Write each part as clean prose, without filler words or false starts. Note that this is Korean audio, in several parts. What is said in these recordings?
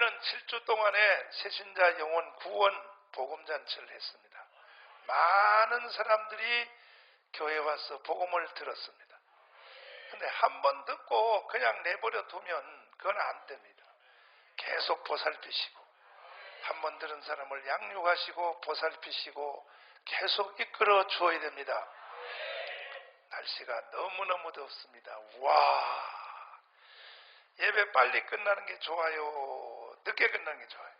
우리는 7주 동안에 새신자 영혼 구원 복음잔치를 했습니다. 많은 사람들이 교회에 와서 복음을 들었습니다. 근데 한 번 듣고 그냥 내버려 두면 그건 안 됩니다. 계속 보살피시고 한 번 들은 사람을 양육하시고 보살피시고 계속 이끌어 주어야 됩니다. 날씨가 너무너무 덥습니다. 와, 예배 빨리 끝나는 게 좋아요? 늦게 끝나는 게 좋아요?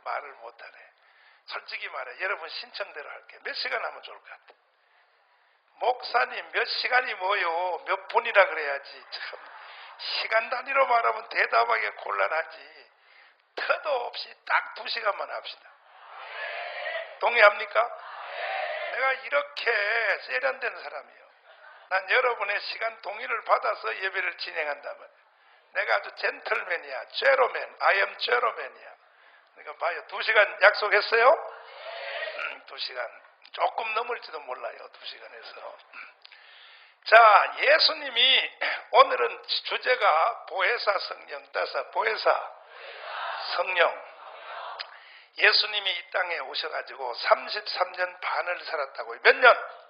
말을 못하네. 솔직히 말해, 여러분 신청대로 할게요. 몇 시간 하면 좋을 것 같아요? 목사님 몇 시간이 뭐요? 몇 분이라 그래야지. 참 시간 단위로 말하면 대답하기 곤란하지. 터도 없이 딱 2시간만 합시다. 동의합니까? 내가 이렇게 세련된 사람이에요. 난 여러분의 시간 동의를 받아서 예배를 진행한다면 내가 아주 젠틀맨이야. 제로맨. I am 제로맨이야. 그러니까 봐요. 2시간 약속했어요? 2시간. 조금 넘을지도 몰라요. 2시간에서. 자, 예수님이 오늘은 주제가 보혜사 성령 따서 보혜사 성령. 예수님이 이 땅에 오셔가지고 33년 반을 살았다고요. 몇 년?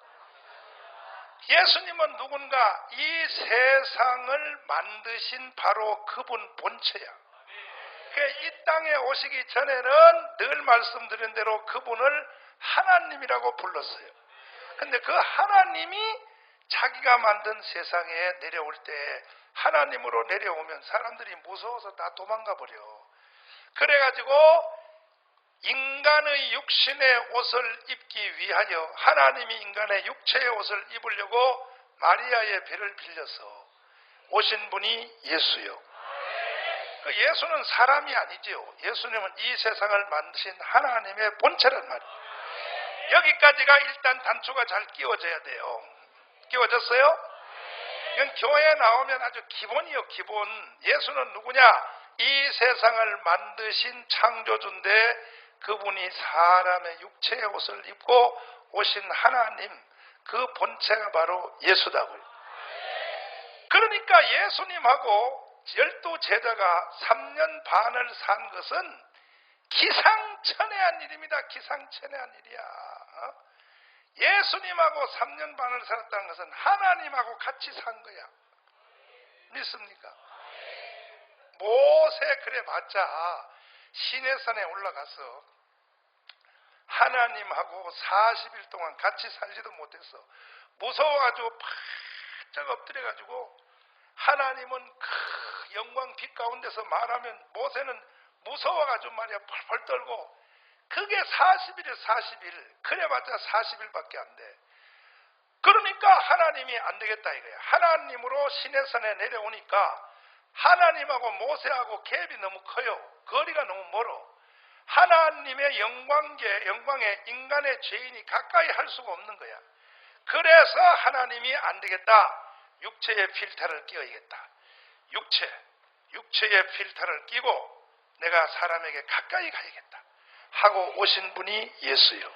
예수님은 누군가? 이 세상을 만드신 바로 그분 본체야. 이 땅에 오시기 전에는 늘 말씀드린 대로 그분을 하나님이라고 불렀어요. 근데 그 하나님이 자기가 만든 세상에 내려올 때 하나님으로 내려오면 사람들이 무서워서 다 도망가 버려. 그래가지고 인간의 육신의 옷을 입기 위하여 하나님이 인간의 육체의 옷을 입으려고 마리아의 배를 빌려서 오신 분이 예수요. 그 예수는 사람이 아니지요. 예수님은 이 세상을 만드신 하나님의 본체란 말이에요. 여기까지가 일단 단추가 잘 끼워져야 돼요. 끼워졌어요? 이건 교회에 나오면 아주 기본이요, 기본. 예수는 누구냐? 이 세상을 만드신 창조주인데 그분이 사람의 육체의 옷을 입고 오신 하나님, 그 본체가 바로 예수다고요. 그러니까 예수님하고 12제자가 3년 반을 산 것은 기상천외한 일입니다. 기상천외한 일이야. 예수님하고 3년 반을 살았다는 것은 하나님하고 같이 산 거야. 믿습니까? 모세 그래봤자 시내산에 올라가서 하나님하고 40일 동안 같이 살지도 못해서 무서워가지고 바짝 엎드려가지고 하나님은 그 영광 빛 가운데서 말하면 모세는 무서워가지고 말이야 펄펄 떨고 그게 40일에 40일 그래봤자 40일밖에 안 돼. 그러니까 하나님이 안 되겠다 이거야. 하나님으로 시내산에 내려오니까 하나님하고 모세하고 갭이 너무 커요. 거리가 너무 멀어. 하나님의 영광에 인간의 죄인이 가까이 할 수가 없는 거야. 그래서 하나님이 안 되겠다. 육체의 필터를 끼워야겠다. 육체의 필터를 끼고 내가 사람에게 가까이 가야겠다 하고 오신 분이 예수요.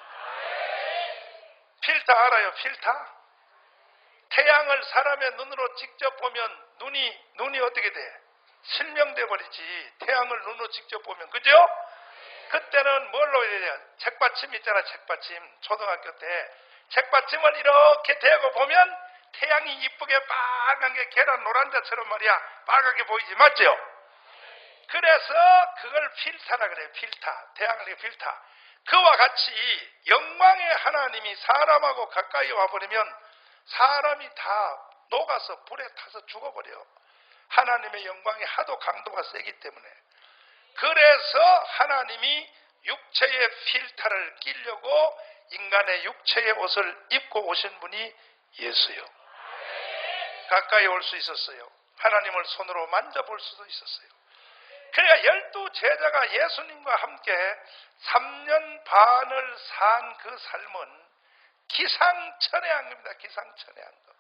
필터 알아요? 필터? 태양을 사람의 눈으로 직접 보면 눈이 어떻게 돼? 실명돼 버리지. 태양을 눈으로 직접 보면. 그죠? 그때는 뭘로 해야 돼요? 책받침 있잖아. 책받침. 초등학교 때 책받침을 이렇게 대고 보면 태양이 이쁘게 빨간 게 계란 노란자처럼 말이야 빨갛게 보이지. 맞죠? 그래서 그걸 필터라 그래요. 필터. 태양을 필터. 그와 같이 영광의 하나님이 사람하고 가까이 와버리면 사람이 다 녹아서 불에 타서 죽어버려. 하나님의 영광이 하도 강도가 세기 때문에. 그래서 하나님이 육체의 필터를 끼려고 인간의 육체의 옷을 입고 오신 분이 예수요. 가까이 올 수 있었어요. 하나님을 손으로 만져볼 수도 있었어요. 그러니까 12제자가 예수님과 함께 3년 반을 산 그 삶은 기상천외한 겁니다. 기상천외한 것.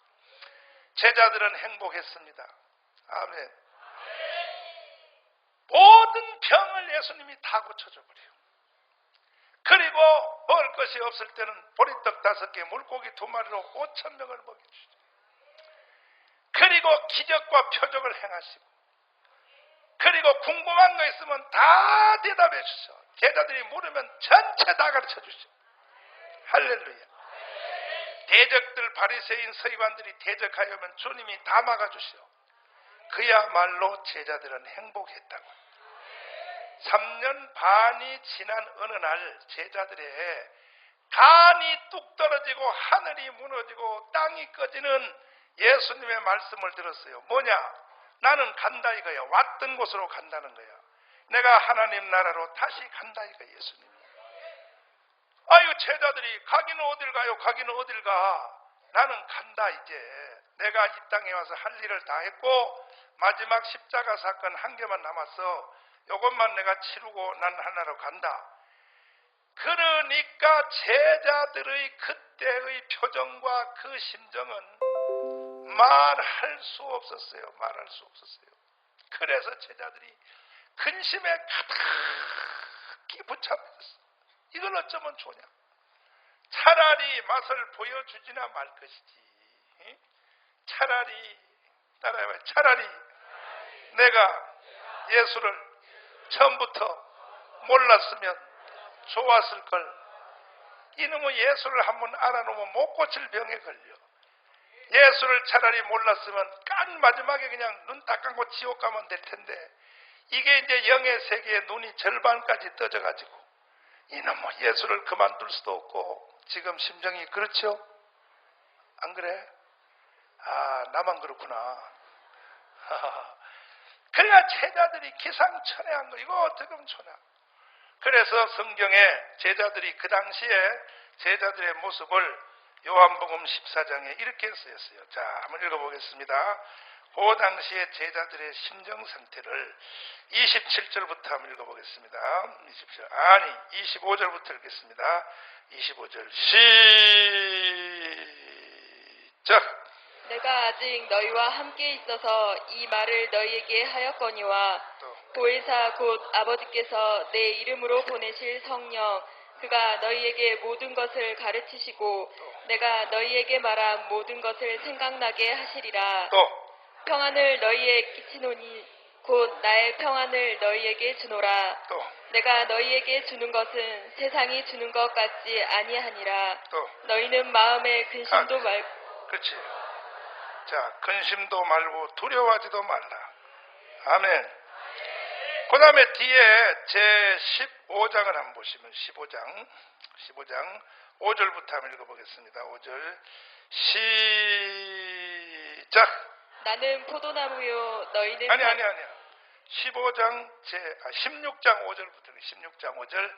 제자들은 행복했습니다. 아멘. 모든 병을 예수님이 다 고쳐줘 버려요. 그리고 먹을 것이 없을 때는 보리떡 5개, 물고기 2마리로 5,000명을 먹여주죠. 그리고 기적과 표적을 행하시고 그리고 궁금한 거 있으면 다 대답해 주셔. 제자들이 물으면 전체 다 가르쳐 주셔. 할렐루야. 대적들 바리새인 서기관들이 대적하려면 주님이 다 막아주시오. 그야말로 제자들은 행복했다고. 3년 반이 지난 어느 날 제자들의 간이 뚝 떨어지고 하늘이 무너지고 땅이 꺼지는 예수님의 말씀을 들었어요. 뭐냐? 나는 간다 이거야. 왔던 곳으로 간다는 거야. 내가 하나님 나라로 다시 간다 이거야. 예수님이. 아유, 제자들이 가기는 어딜 가요? 가기는 어딜 가? 나는 간다 이제. 내가 이 땅에 와서 할 일을 다 했고 마지막 십자가 사건 한 개만 남았어. 이것만 내가 치르고 난 하나로 간다. 그러니까 제자들의 그때의 표정과 그 심정은 말할 수 없었어요. 말할 수 없었어요. 그래서 제자들이 근심에 가득히 붙잡혔어. 이걸 어쩌면 좋냐? 차라리 맛을 보여주지나 말 것이지. 차라리 따라해봐요. 차라리 내가 예수를 처음부터 몰랐으면 좋았을 걸. 이놈의 예수를 한번 알아놓으면 못 고칠 병에 걸려. 예수를 차라리 몰랐으면 깐 마지막에 그냥 눈 딱 감고 지옥 가면 될 텐데 이게 이제 영의 세계에 눈이 절반까지 떠져가지고 이놈의 예수를 그만둘 수도 없고 지금 심정이 그렇죠? 안 그래? 아, 나만 그렇구나. 그래야 제자들이 기상천외한 거. 이거 어떻게 하면 좋냐? 그래서 성경에 제자들이 그 당시에 제자들의 모습을 요한복음 14장에 이렇게 쓰였어요. 자, 한번 읽어보겠습니다. 그 당시에 제자들의 심정 상태를 27절부터 한번 읽어보겠습니다. 25절부터 읽겠습니다. 25절 시작. 내가 아직 너희와 함께 있어서 이 말을 너희에게 하였거니와 보혜사 곧 아버지께서 내 이름으로 보내실 성령 그가 너희에게 모든 것을 가르치시고 내가 너희에게 말한 모든 것을 생각나게 하시리라. 또 평안을 너희에게 끼치노니 곧 나의 평안을 너희에게 주노라. 또 내가 너희에게 주는 것은 세상이 주는 것 같지 아니하니라. 또 너희는 마음에 근심도 말고. 그렇지. 자, 근심도 말고 두려워하지도 말라. 아멘. 그 다음에 뒤에 제 15장을 한번 보시면 15장 5절부터 한번 읽어보겠습니다. 5절 시작. 나는 포도나무요 너희는 아니야. 16장 5절부터 16장 5절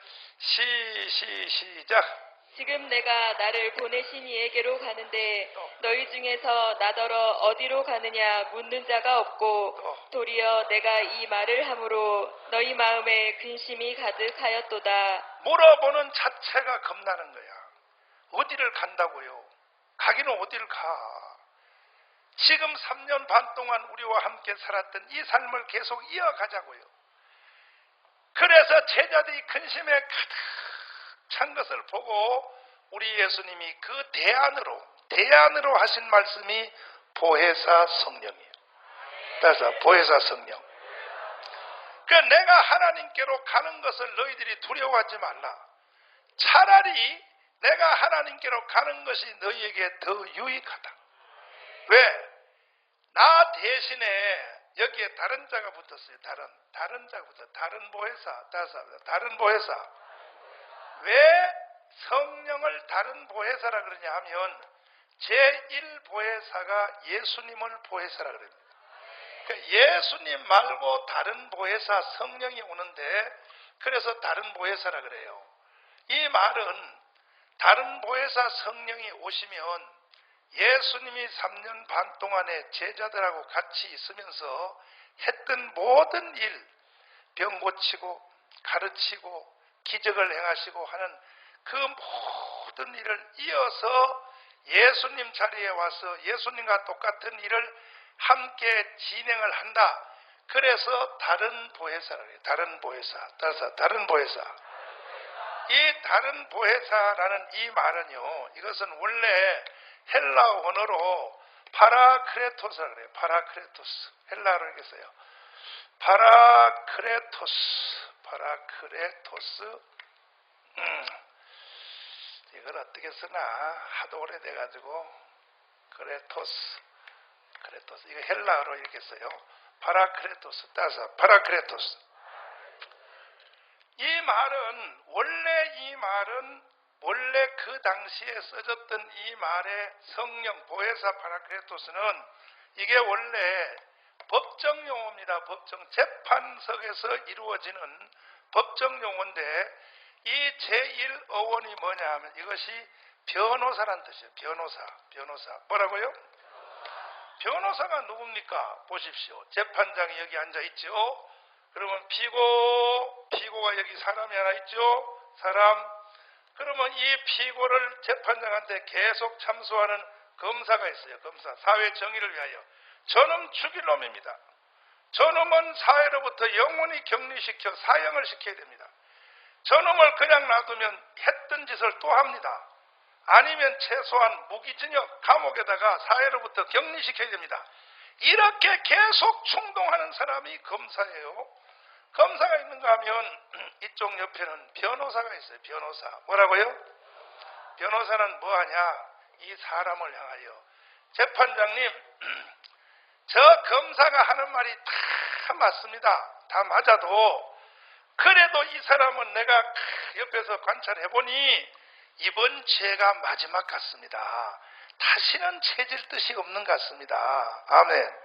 시작. 지금 내가 나를 보내신 이에게로 가는데 너희 중에서 나더러 어디로 가느냐 묻는 자가 없고 도리어 내가 이 말을 함으로 너희 마음에 근심이 가득하였도다. 물어보는 자체가 겁나는 거야. 어디를 간다고요? 가기는 어디를 가? 지금 3년 반 동안 우리와 함께 살았던 이 삶을 계속 이어가자고요. 그래서 제자들이 근심에 가득 찬 것을 보고 우리 예수님이 그 대안으로 하신 말씀이 보혜사 성령이에요. 그래서 보혜사 성령. 그 내가 하나님께로 가는 것을 너희들이 두려워하지 말라. 차라리 내가 하나님께로 가는 것이 너희에게 더 유익하다. 왜? 나 대신에 여기에 다른 자가 붙었어요. 다른 자가 붙었어요. 다른 보혜사. 왜 성령을 다른 보혜사라 그러냐 하면 제1보혜사가 예수님을 보혜사라 그럽니다. 그러니까 예수님 말고 다른 보혜사 성령이 오는데 그래서 다른 보혜사라 그래요. 이 말은 다른 보혜사 성령이 오시면 예수님이 3년 반 동안에 제자들하고 같이 있으면서 했던 모든 일, 병 고치고 가르치고 기적을 행하시고 하는 그 모든 일을 이어서 예수님 자리에 와서 예수님과 똑같은 일을 함께 진행을 한다. 그래서 다른 보혜사라고 해요. 다른 보혜사. 따라서 다른 보혜사. 이 다른 보혜사라는 이 말은요, 이것은 원래 헬라 언어로 파라크레토스라고 그래요. 파라크레토스. 헬라어로 읽겠어요. 파라크레토스. 이걸 어떻게 쓰나? 하도 오래돼가지고. 크레토스. 이거 헬라어로 이렇게 써요. 파라크레토스. 따서 파라크레토스. 이 말은 원래 그 당시에 써졌던 이 말의 성령, 보혜사 파라크레토스는 이게 원래 법정 용어입니다. 재판석에서 이루어지는 법정 용어인데 이 제1어원이 뭐냐 하면 이것이 변호사란 뜻이에요. 변호사. 뭐라고요? 변호사가 누굽니까? 보십시오. 재판장이 여기 앉아 있죠. 그러면 피고가 여기 사람이 하나 있죠. 그러면 이 피고를 재판장한테 계속 참소하는 검사가 있어요. 검사. 사회 정의를 위하여. 저놈 죽일 놈입니다. 저놈은 사회로부터 영원히 격리시켜 사형을 시켜야 됩니다. 저놈을 그냥 놔두면 했던 짓을 또 합니다. 아니면 최소한 무기징역 감옥에다가 사회로부터 격리시켜야 됩니다. 이렇게 계속 충동하는 사람이 검사예요. 검사가 있는가 하면 이쪽 옆에는 변호사가 있어요. 변호사. 뭐라고요? 변호사는 뭐하냐? 이 사람을 향하여. 재판장님, 저 검사가 하는 말이 다 맞습니다. 다 맞아도 그래도 이 사람은 내가 옆에서 관찰해보니 이번 죄가 마지막 같습니다. 다시는 채질 뜻이 없는 것 같습니다. 아멘.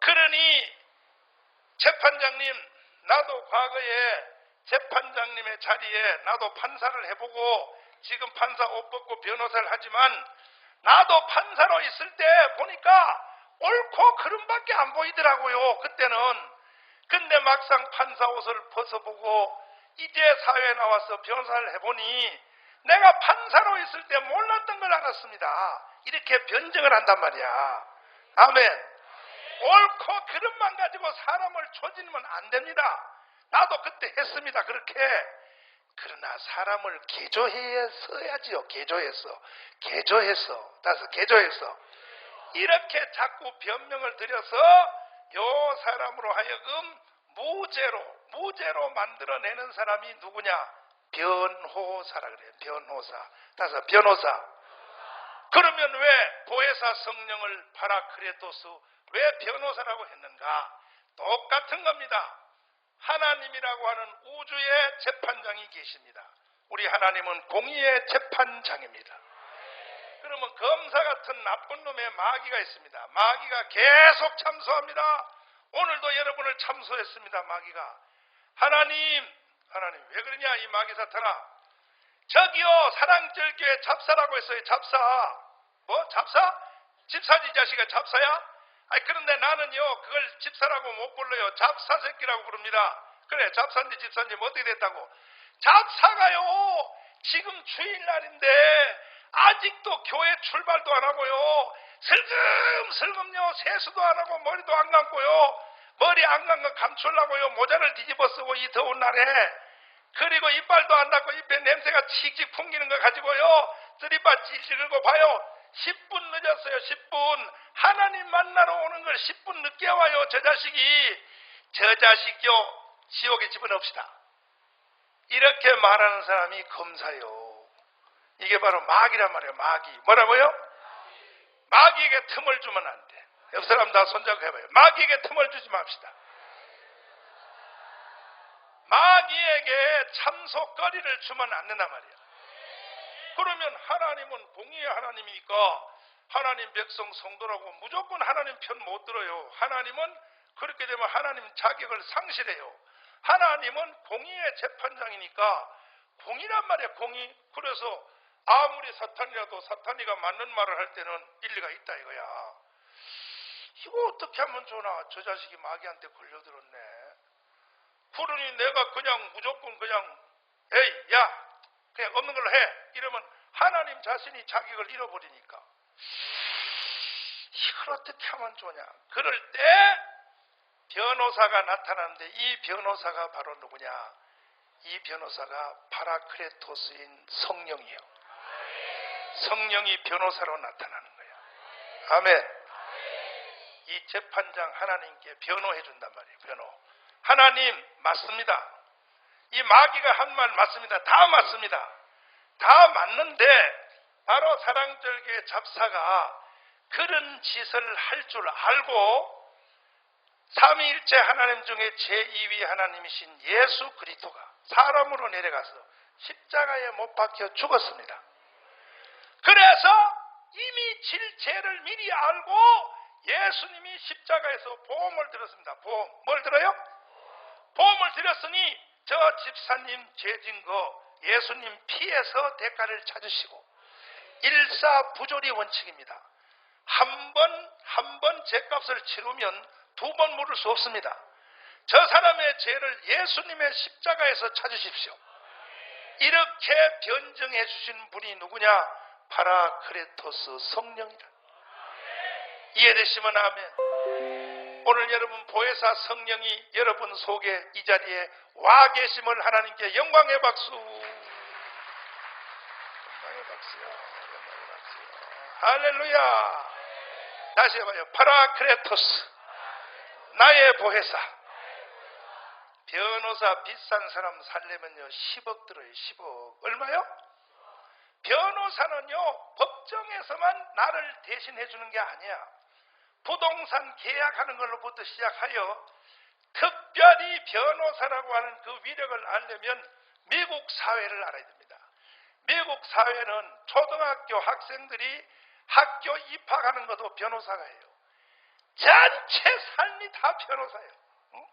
그러니 재판장님, 나도 과거에 재판장님의 자리에 나도 판사를 해보고 지금 판사 옷 벗고 변호사를 하지만 나도 판사로 있을 때 보니까 옳고 그름밖에 안 보이더라고요. 그때는. 근데 막상 판사 옷을 벗어보고 이제 사회에 나와서 변호사를 해보니 내가 판사로 있을 때 몰랐던 걸 알았습니다. 이렇게 변증을 한단 말이야. 아멘. 옳고 그름만 가지고 사람을 조지면 안 됩니다. 나도 그때 했습니다. 그렇게. 그러나 사람을 개조해서야지요. 개조해서. 이렇게 자꾸 변명을 드려서 요 사람으로 하여금 무죄로 만들어내는 사람이 누구냐? 변호사라 그래요. 변호사. 그러면 왜 보혜사 성령을 파라크레토스 왜 변호사라고 했는가? 똑같은 겁니다. 하나님이라고 하는 우주의 재판장이 계십니다. 우리 하나님은 공의의 재판장입니다. 그러면 검사 같은 나쁜 놈의 마귀가 있습니다. 마귀가 계속 참소합니다. 오늘도 여러분을 참소했습니다. 마귀가. 하나님 왜 그러냐 이 마귀 사탄아. 저기요 사랑절교회 잡사라고 했어요. 잡사. 뭐 잡사? 집사지 자식아 잡사야? 그런데 나는요 그걸 집사라고 못 불러요. 잡사 새끼라고 부릅니다. 그래 잡사인지 집사인지 뭐 어떻게 됐다고. 잡사가요 지금 주일날인데 아직도 교회 출발도 안 하고요. 슬금슬금요 세수도 안 하고 머리도 안 감고요. 머리 안 감고 감추려고요 모자를 뒤집어 쓰고 이 더운 날에. 그리고 이빨도 안 닦고 입에 냄새가 칙칙 풍기는 거 가지고요 쓰리바 찔찔 긁고 봐요. 10분 늦었어요. 10분. 하나님 만나러 오는 걸 10분 늦게 와요. 저 자식요 지옥에 집어넣읍시다. 이렇게 말하는 사람이 검사요. 이게 바로 마귀란 말이에요. 마귀. 뭐라고요? 마귀에게 틈을 주면 안 돼. 옆 사람 다 손잡고 해봐요. 마귀에게 틈을 주지 맙시다. 마귀에게 참소거리를 주면 안 된단 말이야. 그러면 하나님은 공의의 하나님이니까 하나님 백성 성도라고 무조건 하나님 편 못 들어요. 하나님은 그렇게 되면 하나님 자격을 상실해요. 하나님은 공의의 재판장이니까 공의란 말이야. 공의. 그래서 아무리 사탄이라도 사탄이가 맞는 말을 할 때는 일리가 있다 이거야. 이거 어떻게 하면 좋나. 저 자식이 마귀한테 걸려들었네. 그러니 내가 그냥 무조건 그냥 에이 야 그냥 없는 걸로 해. 이러면 하나님 자신이 자격을 잃어버리니까. 이걸 어떻게 하면 좋냐. 그럴 때 변호사가 나타나는데 이 변호사가 바로 누구냐. 이 변호사가 파라크레토스인 성령이에요. 성령이 변호사로 나타나는 거예요. 아멘. 이 재판장 하나님께 변호해 준단 말이에요. 변호. 하나님 맞습니다. 이 마귀가 한 말 맞습니다. 다 맞습니다. 다 맞는데 바로 사랑절교의 잡사가 그런 짓을 할 줄 알고 삼위일체 하나님 중에 제2위 하나님이신 예수 그리스도가 사람으로 내려가서 십자가에 못 박혀 죽었습니다. 그래서 이미 질 죄를 미리 알고 예수님이 십자가에서 보험을 들었습니다. 보험. 뭘 들어요? 보험을 들었으니 저 집사님 죄진 거 예수님 피해서 대가를 찾으시고 일사부조리 원칙입니다. 한 번 죄값을 치르면 두 번 물을 수 없습니다. 저 사람의 죄를 예수님의 십자가에서 찾으십시오. 이렇게 변증해 주신 분이 누구냐? 파라크레토스 성령이라. 이해되시면 아멘. 오늘 여러분 보혜사 성령이 여러분 속에 이 자리에 와 계심을 하나님께 영광의 박수. 영광의 박수요. 영광의 박수요. 할렐루야. 다시 해봐요. 파라크레토스. 나의 보혜사. 변호사 비싼 사람 살려면요 10억 들어요. 10억. 얼마요? 변호사는요 법정에서만 나를 대신해 주는 게 아니야. 부동산 계약하는 걸로부터 시작하여 특별히 변호사라고 하는 그 위력을 알려면 미국 사회를 알아야 됩니다. 미국 사회는 초등학교 학생들이 학교 입학하는 것도 변호사가 해요. 전체 삶이 다 변호사예요. 응?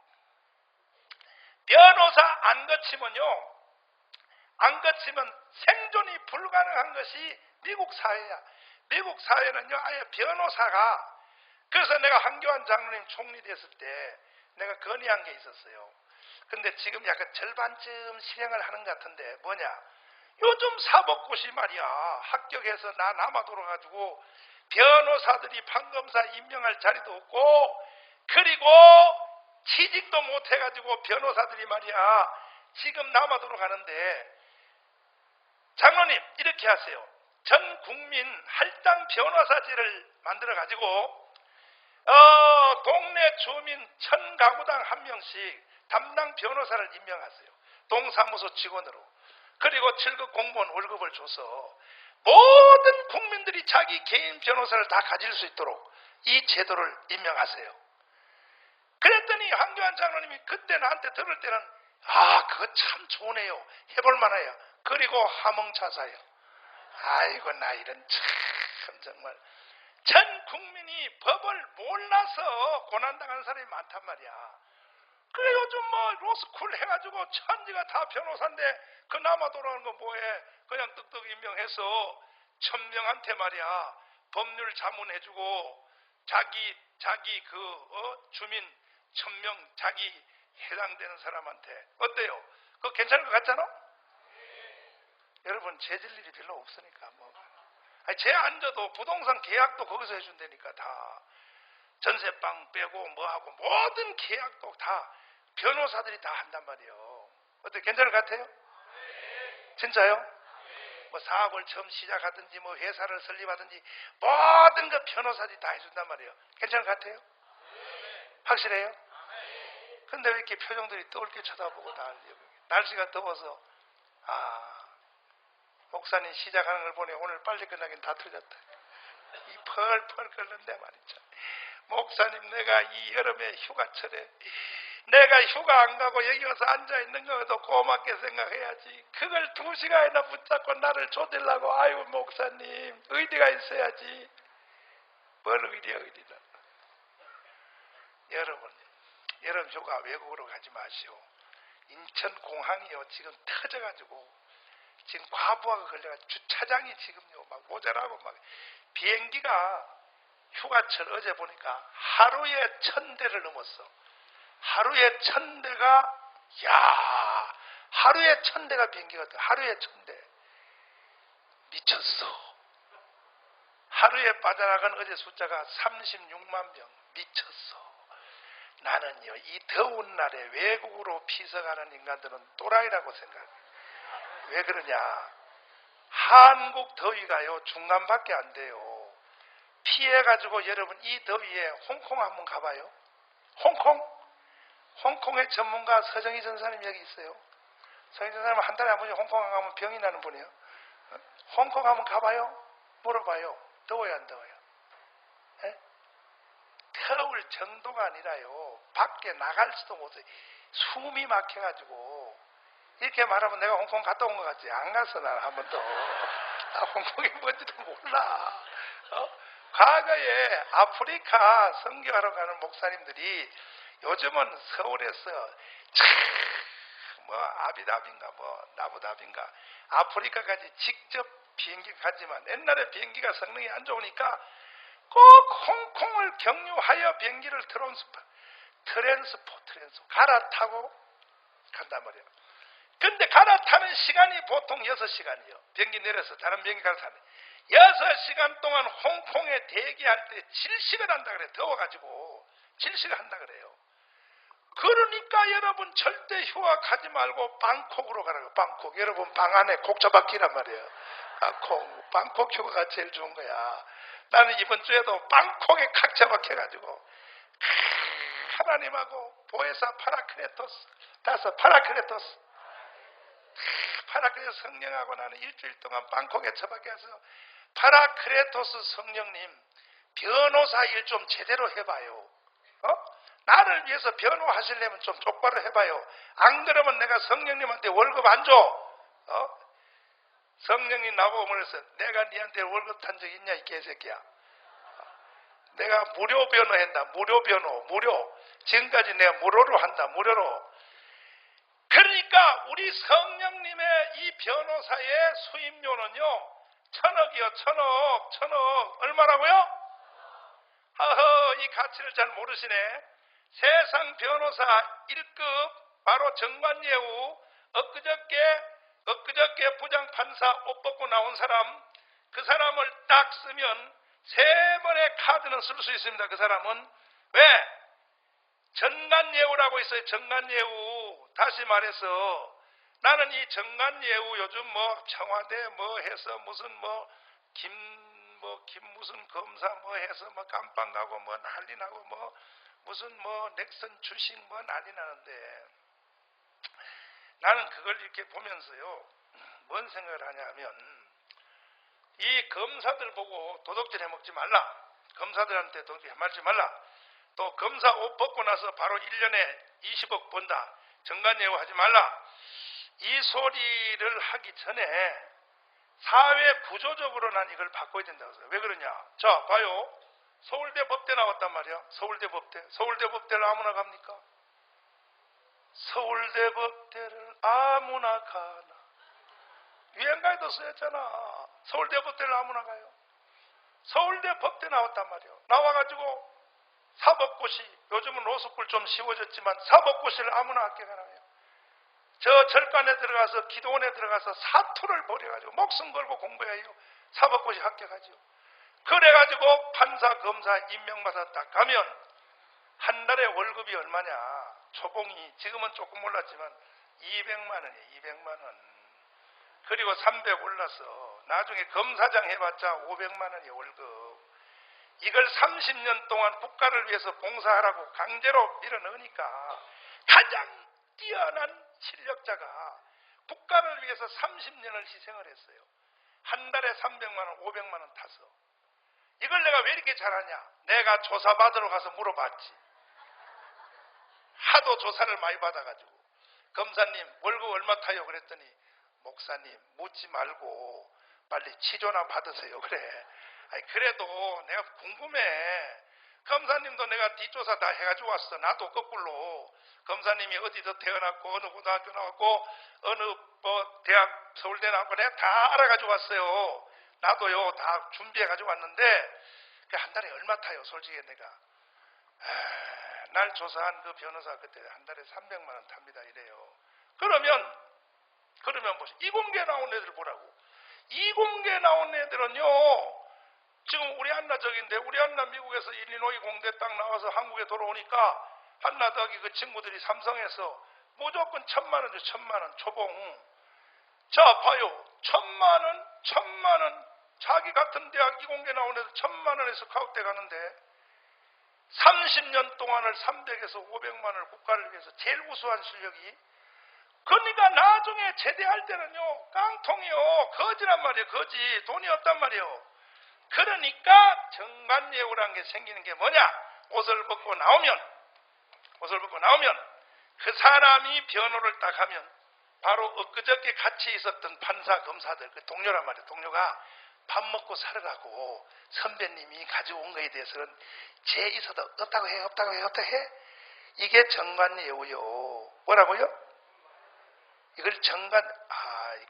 변호사 안 거치면요, 안 거치면 생존이 불가능한 것이 미국 사회야. 미국 사회는요 아예 변호사가, 그래서 내가 황교안 장로님 총리 됐을 때 내가 건의한 게 있었어요. 근데 지금 약간 절반쯤 실행을 하는 것 같은데 뭐냐, 요즘 사법고시 말이야 합격해서 나 남아 돌아가지고 변호사들이 판검사 임명할 자리도 없고, 그리고 취직도 못 해가지고 변호사들이 말이야 지금 남아 돌아가는데, 장로님 이렇게 하세요. 전 국민 할당 변호사제를 만들어 가지고 동네 주민 1000가구당 한 명씩 담당 변호사를 임명하세요. 동사무소 직원으로. 그리고 7급 공무원 월급을 줘서 모든 국민들이 자기 개인 변호사를 다 가질 수 있도록 이 제도를 임명하세요. 그랬더니 황교안 장로님이 그때 나한테 들을 때는 그거 참 좋네요. 해볼 만해요. 그리고 하몽차사요. 아이고 나 이런 참 정말 전 국민이 법을 몰라서 고난당하는 사람이 많단 말이야. 그래 요즘 뭐 로스쿨 해가지고 천지가 다 변호사인데 그 남아 돌아오는 거 뭐해? 그냥 뜩뜩 임명해서 1000명한테 말이야 법률 자문해주고 자기 주민 1000명 자기 해당되는 사람한테 어때요? 그거 괜찮을 것 같잖아? 여러분 죄질 일이 별로 없으니까 뭐. 죄 안 져도 부동산 계약도 거기서 해준다니까. 다 전세방 빼고 뭐하고 모든 계약도 다 변호사들이 다 한단 말이에요. 어때? 괜찮을 것 같아요? 진짜요? 뭐 사업을 처음 시작하든지 뭐 회사를 설립하든지 모든 거 변호사들이 다 해준단 말이에요. 괜찮을 것 같아요? 확실해요? 근데 왜 이렇게 표정들이 떠올게 쳐다보고 날씨가 더워서 목사님 시작하는 걸 보니 오늘 빨리 끝나긴 다 틀렸다. 이 펄펄 끓는데 말이죠. 목사님 내가 이 여름에 휴가철에 내가 휴가 안 가고 여기 와서 앉아있는 것도 고맙게 생각해야지. 그걸 2시간이나 붙잡고 나를 조들라고. 아이고 목사님 의리가 있어야지. 뭘 의리야 의리다. 여러분 여름 휴가 외국으로 가지 마시오. 인천공항이요 지금 터져가지고 지금 과부하가 걸려가지고 주차장이 지금요 막 모자라고 막 비행기가 휴가철 어제 보니까 하루에 1000대를 넘었어. 하루에 1000대가 하루에 1000대가 비행기가 돼. 하루에 1000대 미쳤어. 하루에 빠져나간 어제 숫자가 36만 명. 미쳤어. 나는요 이 더운 날에 외국으로 피서가는 인간들은 또라이라고 생각해. 왜 그러냐? 한국 더위가요 중간밖에 안 돼요. 피해가지고 여러분 이 더위에 홍콩 한번 가봐요. 홍콩의 전문가 서정희 전사님 여기 있어요. 서정희 전사님 한 달에 한 번씩 홍콩 안 가면 병이 나는 분이에요. 홍콩 한번 가봐요. 물어봐요. 더워요 안 더워요? 네? 더울 정도가 아니라요. 밖에 나갈 수도 못해. 숨이 막혀가지고 이렇게 말하면 내가 홍콩 갔다 온 것 같지? 안 갔어 난 한 번도. 나 홍콩이 뭔지도 몰라. 과거에 아프리카 선교하러 가는 목사님들이 요즘은 서울에서 뭐 아비다비인가 뭐 나부다비인가 아프리카까지 직접 비행기 가지만 옛날에 비행기가 성능이 안 좋으니까 꼭 홍콩을 경유하여 비행기를 트랜스포 갈아타고 간단 말이에요. 근데 갈아타는 시간이 보통 6시간이요. 비행기 내려서 다른 비행기 갈아타는 6시간 동안 홍콩에 대기할 때 질식을 한다 그래요. 더워가지고 질식을 한다 그래요. 그러니까 여러분 절대 휴학하지 말고 방콕으로 가라고. 방콕. 여러분 방 안에 곡차바퀴란 말이에요. 방콕 휴가가 제일 좋은 거야. 나는 이번 주에도 방콕에 각차 박혀가지고 하나님하고 보혜사 파라크레토스 성령하고 나는 일주일 동안 방콕에 처박혀서 파라크레토스 성령님 변호사 일 좀 제대로 해봐요. 나를 위해서 변호하시려면 좀 똑바로 해봐요. 안 그러면 내가 성령님한테 월급 안 줘. 성령님 나보고 그래서 내가 니한테 월급 탄 적 있냐 이 개새끼야. 내가 무료 변호한다. 무료. 지금까지 내가 무료로 한다. 무료로. 그러니까 우리 성령님의 이 변호사의 수임료는요 1,000억이요. 1,000억. 얼마라고요? 이 가치를 잘 모르시네. 세상 변호사 1급 바로 정관예우 엊그저께 부장판사 옷 벗고 나온 사람, 그 사람을 딱 쓰면 3번의 카드는 쓸 수 있습니다. 그 사람은 왜? 정관예우라고 있어요. 정관예우. 다시 말해서 나는 이 정관예우 요즘 뭐 청와대 뭐 해서 무슨 김 무슨 검사 뭐 해서 뭐 감방 가고 뭐 난리 나고 뭐 무슨 뭐 넥슨 주식 뭐 난리 나는데 나는 그걸 이렇게 보면서요 뭔 생각을 하냐면 이 검사들 보고 도둑질 해먹지 말라. 검사들한테 도둑질 해먹지 말라. 또 검사 옷 벗고 나서 바로 1년에 20억 번다. 정관예우 하지 말라. 이 소리를 하기 전에 사회 구조적으로 난 이걸 바꿔야 된다고 해요. 왜 그러냐? 자, 봐요. 서울대 법대 나왔단 말이야. 서울대 법대를 아무나 갑니까? 서울대 법대를 아무나 가나. 유행가에도 쓰였잖아. 서울대 법대를 아무나 가요. 서울대 법대 나왔단 말이야. 나와가지고 사법고시, 요즘은 로스쿨 좀 쉬워졌지만 사법고시를 아무나 합격하나요? 저 절간에 들어가서 기도원에 들어가서 사투를 벌여가지고 목숨 걸고 공부해요. 사법고시 합격하죠. 그래가지고 판사 검사 임명받아 딱 가면 한 달에 월급이 얼마냐? 초봉이 지금은 조금 올랐지만 200만 원이에요. 200만 원. 그리고 300 올라서 나중에 검사장 해봤자 500만 원이 월급. 이걸 30년 동안 국가를 위해서 봉사하라고 강제로 밀어넣으니까 가장 뛰어난 실력자가 국가를 위해서 30년을 희생을 했어요. 한 달에 300만 원, 500만 원 타서. 이걸 내가 왜 이렇게 잘하냐? 내가 조사받으러 가서 물어봤지. 하도 조사를 많이 받아가지고. 검사님 월급 얼마 타요? 그랬더니 목사님 묻지 말고 빨리 치료나 받으세요. 그래. 아니, 그래도 내가 궁금해. 검사님도 내가 뒷조사 다 해가지고 왔어. 나도 거꾸로 검사님이 어디서 태어났고 어느 고등학교 나왔고 어느 뭐 대학 서울대 나왔고 내가 다 알아가지고 왔어요. 나도요 다 준비해가지고 왔는데 한 달에 얼마 타요? 솔직히 내가 날 조사한 그 변호사 그때 한 달에 300만 원 탑니다 이래요. 그러면 보시 이공계 나온 애들 보라고. 이공계 나온 애들은요 지금 우리 안나 저기인데 우리 안나 미국에서 일리노이 공대 딱 나와서 한국에 돌아오니까 한나 덕이 그 친구들이 삼성에서 무조건 1,000만 원 줘. 1,000만 원 초봉. 자 봐요. 1,000만 원 자기 같은 대학 이공계 나온 애들 1,000만 원에 스카우트대 가는데 30년 동안을 300에서 500만 원을 국가를 위해서 제일 우수한 실력이, 그러니까 나중에 제대할 때는요 깡통이요, 거지란 말이에요. 거지. 돈이 없단 말이에요. 그러니까 정관예우라는 게 생기는 게 뭐냐? 옷을 벗고 나오면 그 사람이 변호를 딱 하면 바로 엊그저께 같이 있었던 판사 검사들, 그 동료란 말이에요. 동료가 밥 먹고 살으라고 선배님이 가져온 거에 대해서는 죄 있어도 없다고 해. 이게 정관예우요. 뭐라고요? 이걸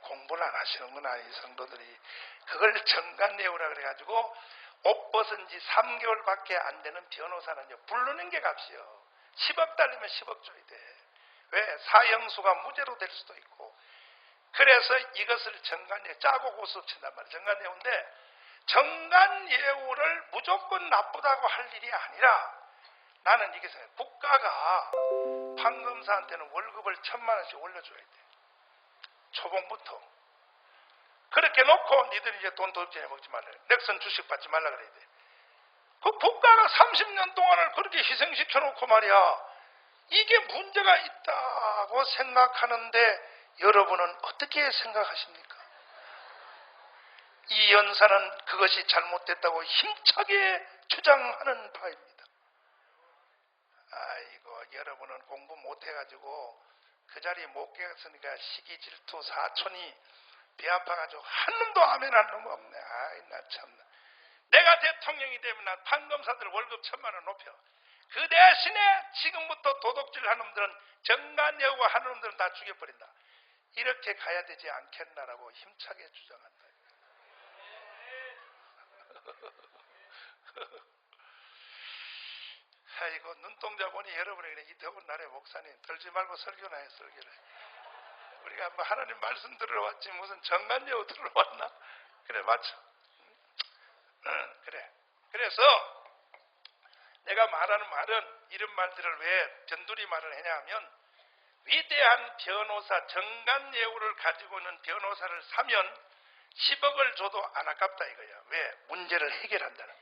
공부를 안 하시는구나, 이 성도들이. 그걸 정관예우라 그래가지고 옷 벗은 지 3개월밖에 안 되는 변호사는요, 부르는 게 값이요. 10억 달리면 10억 줘야 돼. 왜? 사형수가 무죄로 될 수도 있고. 그래서 이것을 정관예우, 짜고 고수 친단 말이에요. 정관예우인데, 정관예우를 무조건 나쁘다고 할 일이 아니라, 나는 이게 생각해요. 국가가 판검사한테는 월급을 1,000만 원씩 올려줘야 돼. 초봉부터. 그렇게 놓고 니들 이제 돈 도둑질해 먹지 말라. 넥슨 주식 받지 말라 그래야 돼. 그 국가가 30년 동안을 그렇게 희생시켜 놓고 말이야. 이게 문제가 있다고 생각하는데 여러분은 어떻게 생각하십니까? 이 연사는 그것이 잘못됐다고 힘차게 주장하는 바입니다. 아이고, 여러분은 공부 못해가지고 그 자리에 못 계셨으니까 시기 질투 사촌이 배 아파가지고 한 놈도 아멘 한 놈 없네. 아이, 나 참나. 내가 대통령이 되면 난 판검사들 월급 1,000만 원 높여. 그 대신에 지금부터 도둑질 하는 놈들은, 정관예우가 하는 놈들은 다 죽여버린다. 이렇게 가야 되지 않겠나라고 힘차게 주장한다. 아이고, 눈동자 보니 여러분이 그냥 이 더운 날에 목사님 들지 말고 설교나 해, 설교를. 우리가 뭐 하나님 말씀 들으러 왔지 무슨 정관예우 들으러 왔나? 그래, 맞죠? 그래. 그래서 내가 말하는 말은, 이런 말들을 왜 변두리 말을 하냐 하면, 위대한 변호사, 정관예우를 가지고 있는 변호사를 사면 10억을 줘도 안 아깝다 이거야. 왜? 문제를 해결한다는.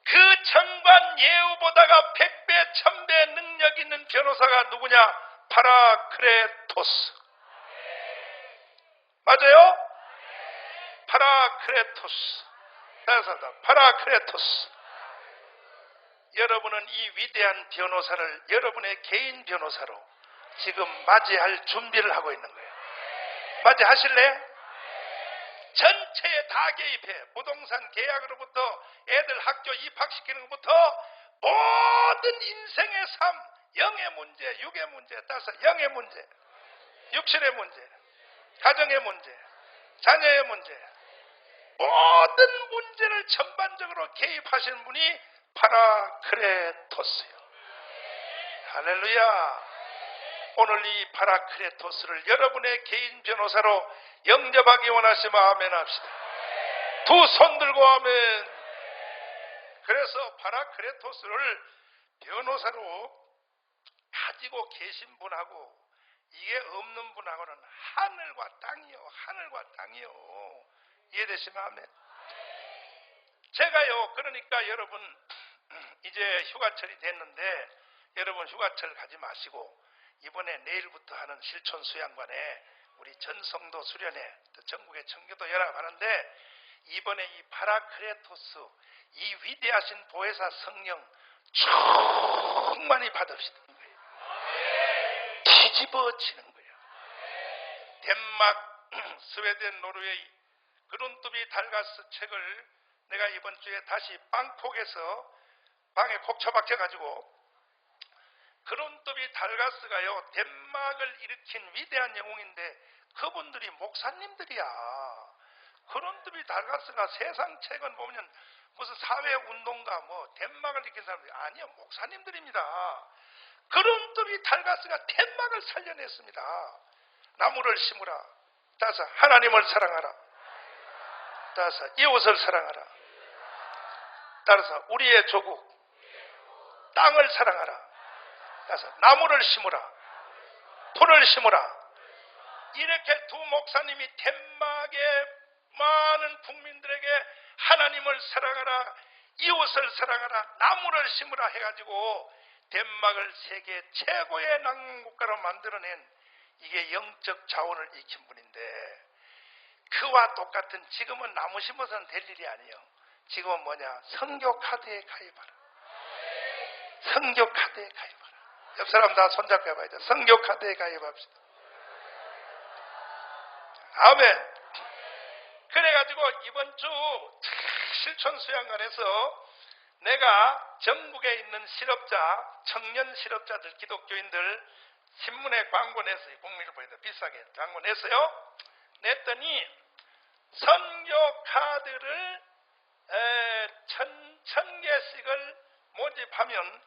그 정관예우보다가 100배, 1000배 능력 있는 변호사가 누구냐? 파라크레토스. 맞아요? 파라크레토스. 파라크레토스. 여러분은 이 위대한 변호사를 여러분의 개인 변호사로 지금 맞이할 준비를 하고 있는 거예요. 맞이하실래? 전체에 다 개입해. 부동산 계약으로부터 애들 학교 입학시키는 것부터 모든 인생의 삶, 영의 문제, 육의 문제, 따라서 영의 문제, 육신의 문제, 가정의 문제, 자녀의 문제, 모든 문제를 전반적으로 개입하시는 분이 파라크레토스예요. 할렐루야. 오늘 이 파라크레토스를 여러분의 개인 변호사로 영접하기 원하시면 아멘 합시다. 두 손 들고 아멘. 그래서 파라크레토스를 변호사로 가지고 계신 분하고 이게 없는 분하고는 하늘과 땅이요. 하늘과 땅이요. 이해되시면 아멘. 제가요, 그러니까 여러분 이제 휴가철이 됐는데 여러분 휴가철 가지 마시고 이번에 내일부터 하는 실촌 수양관에 우리 전성도 수련회, 또 전국의 청교도 연합하는데 이번에 이 파라크레토스, 이 위대하신 보혜사 성령 충만히 받읍시다. 뒤집어지는 거예요. 덴마크, 스웨덴, 노르웨이 그룬뚜비 달가스 책을 내가 이번 주에 다시 방콕에서 방에 콕 처박혀가지고, 그룬뚜비 달가스가요 덴마크를 일으킨 위대한 영웅인데 그분들이 목사님들이야. 그룬뚜비 달가스가 세상 책은 보면 무슨 사회운동가 뭐 덴마크를 일으킨 사람들이 아니요, 목사님들입니다. 그룬뚜비 달가스가 덴마크를 살려냈습니다. 나무를 심으라. 따라서 하나님을 사랑하라. 따라서 이웃을 사랑하라. 따라서 우리의 조국 땅을 사랑하라. 따라서 나무를 심으라. 풀을 심으라. 이렇게 두 목사님이 덴마크의 많은 국민들에게 하나님을 사랑하라, 이웃을 사랑하라, 나무를 심으라 해가지고 덴마크를 세계 최고의 난민국가로 만들어낸 이게 영적 자원을 익힌 분인데, 그와 똑같은 지금은 나무 심어서는 될 일이 아니에요. 지금은 뭐냐? 선교 카드에 가입하라. 선교 카드에 가입하라. 옆 사람 다 손잡고 해봐야 돼. 선교 카드에 가입합시다. 아멘. 그래가지고 이번 주 실촌 수양관에서 내가 전국에 있는 실업자, 청년 실업자들, 기독교인들 신문에 광고 냈어요. 국민일보에다 비싸게 광고 냈어요. 냈더니 선교 카드를 1000개씩을 모집하면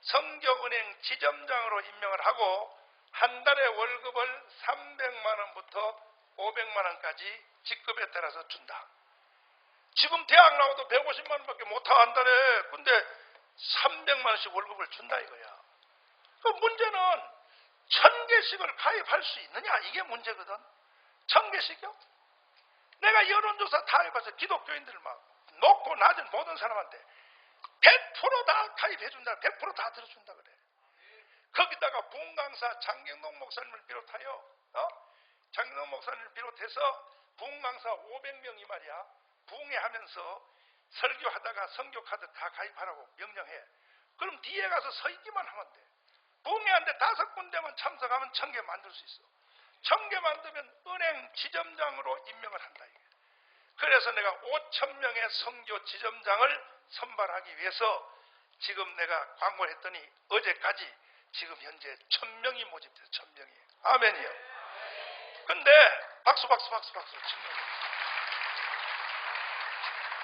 선교은행 지점장으로 임명을 하고 한 달에 월급을 300만 원부터 500만 원까지 직급에 따라서 준다. 지금 대학 나와도 150만 원밖에 못하 한 달에. 근데 300만 원씩 월급을 준다 이거야. 그 문제는 1000개씩을 가입할 수 있느냐, 이게 문제거든. 1000개씩이요? 내가 여론조사 다 해봐서 기독교인들 막 높고 낮은 모든 사람한테 100% 다 가입해준다, 100% 다 들어준다 그래. 거기다가 부흥강사 장경동 목사님을 비롯하여 장경동 목사님을 비롯해서 부흥강사 500명이 말이야, 부흥회 하면서 설교하다가 선교카드 다 가입하라고 명령해. 그럼 뒤에 가서 서 있기만 하면 돼. 부흥회하는데 5군데만 참석하면 1000개 만들 수 있어. 1000개 만들면 은행 지점장으로 임명을 한다 이게. 그래서 내가 5000명의 선교 지점장을 선발하기 위해서 지금 내가 광고를 했더니 어제까지 지금 현재 1000명이 모집돼서 1000명이. 아멘이요. 근데 박수 1000명이.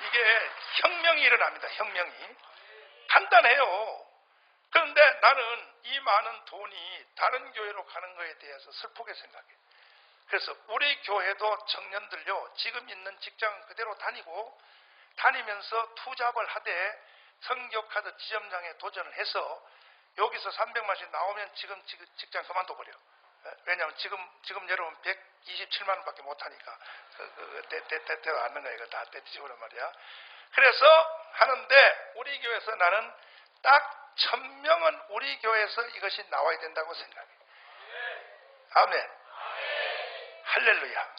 이게 혁명이 일어납니다. 혁명이. 간단해요. 그런데 나는 이 많은 돈이 다른 교회로 가는 것에 대해서 슬프게 생각해. 그래서 우리 교회도 청년들요, 지금 있는 직장 그대로 다니면서 투잡을 하되 선교카드 지점장에 도전을 해서 여기서 300만씩 나오면 지금 직장 그만둬버려. 왜냐하면 지금 여러분 127만 원밖에 못하니까 대가 않는 거야. 이거 다 떼지고란 말이야. 그래서 하는데 우리 교회에서 나는 딱 1000명은 우리 교회에서 이것이 나와야 된다고 생각해. 아멘. 할렐루야.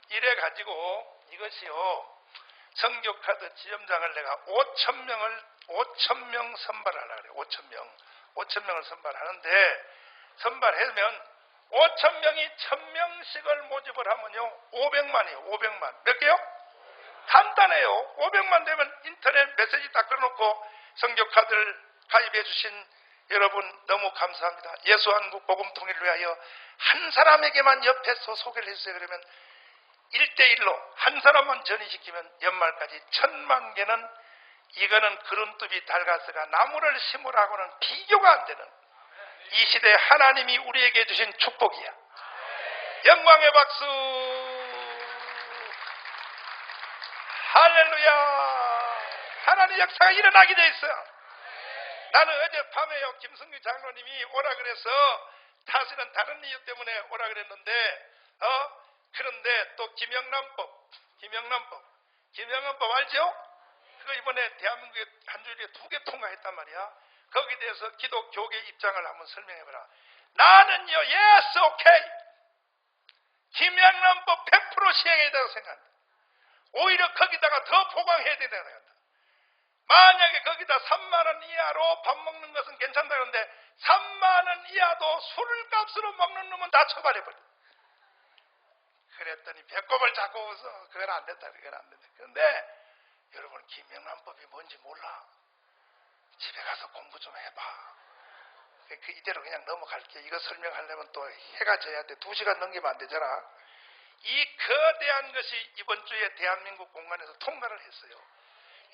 이래가지고 이것이요, 선교카드 지점장을 내가 5,000명 선발하려고 그래. 5,000명을 선발하는데, 선발하면 5,000명이 1,000명씩을 모집을 하면요 500만이에요. 500만. 몇 개요? 간단해요. 500만 되면 인터넷 메시지 딱 걸어놓고 선교카드를 가입해 주신 여러분 너무 감사합니다. 예수한국 복음 통일을 위하여 한 사람에게만 옆에서 소개를 해주세요. 그러면 1대1로 한 사람만 전이시키면 연말까지 1000만 개는, 이거는 구름뚜비 달가스가 나무를 심으라고는 비교가 안 되는 이 시대에 하나님이 우리에게 주신 축복이야. 영광의 박수. 할렐루야. 하나님의 역사가 일어나게 돼 있어요. 나는 어젯밤에요, 김승규 장로님이 오라 그래서 사실은 다른 이유 때문에 오라 그랬는데, 그런데 또 김영란법 알죠? 그거 이번에 대한민국에 한 주일에 2개 통과했단 말이야. 거기에 대해서 기독교계 입장을 한번 설명해봐라. 나는요, yes, okay. 김영란법 100% 시행해야 된다고 생각한다. 오히려 거기다가 더 보강해야 된다고 생각한다. 만약에 거기다 3만 원 이하로 밥 먹는 것은 괜찮다 그러는데 3만 원 이하도 술값으로 먹는 놈은 다 처벌해버려. 그랬더니 배꼽을 잡고 웃어. 그건 안 된다. 그런데 여러분, 김영란법이 뭔지 몰라? 집에 가서 공부 좀 해봐. 이대로 그냥 넘어갈게. 이거 설명하려면 또 해가 져야 돼. 2시간 넘기면 안 되잖아. 이 거대한 것이 이번 주에 대한민국 공간에서 통과를 했어요.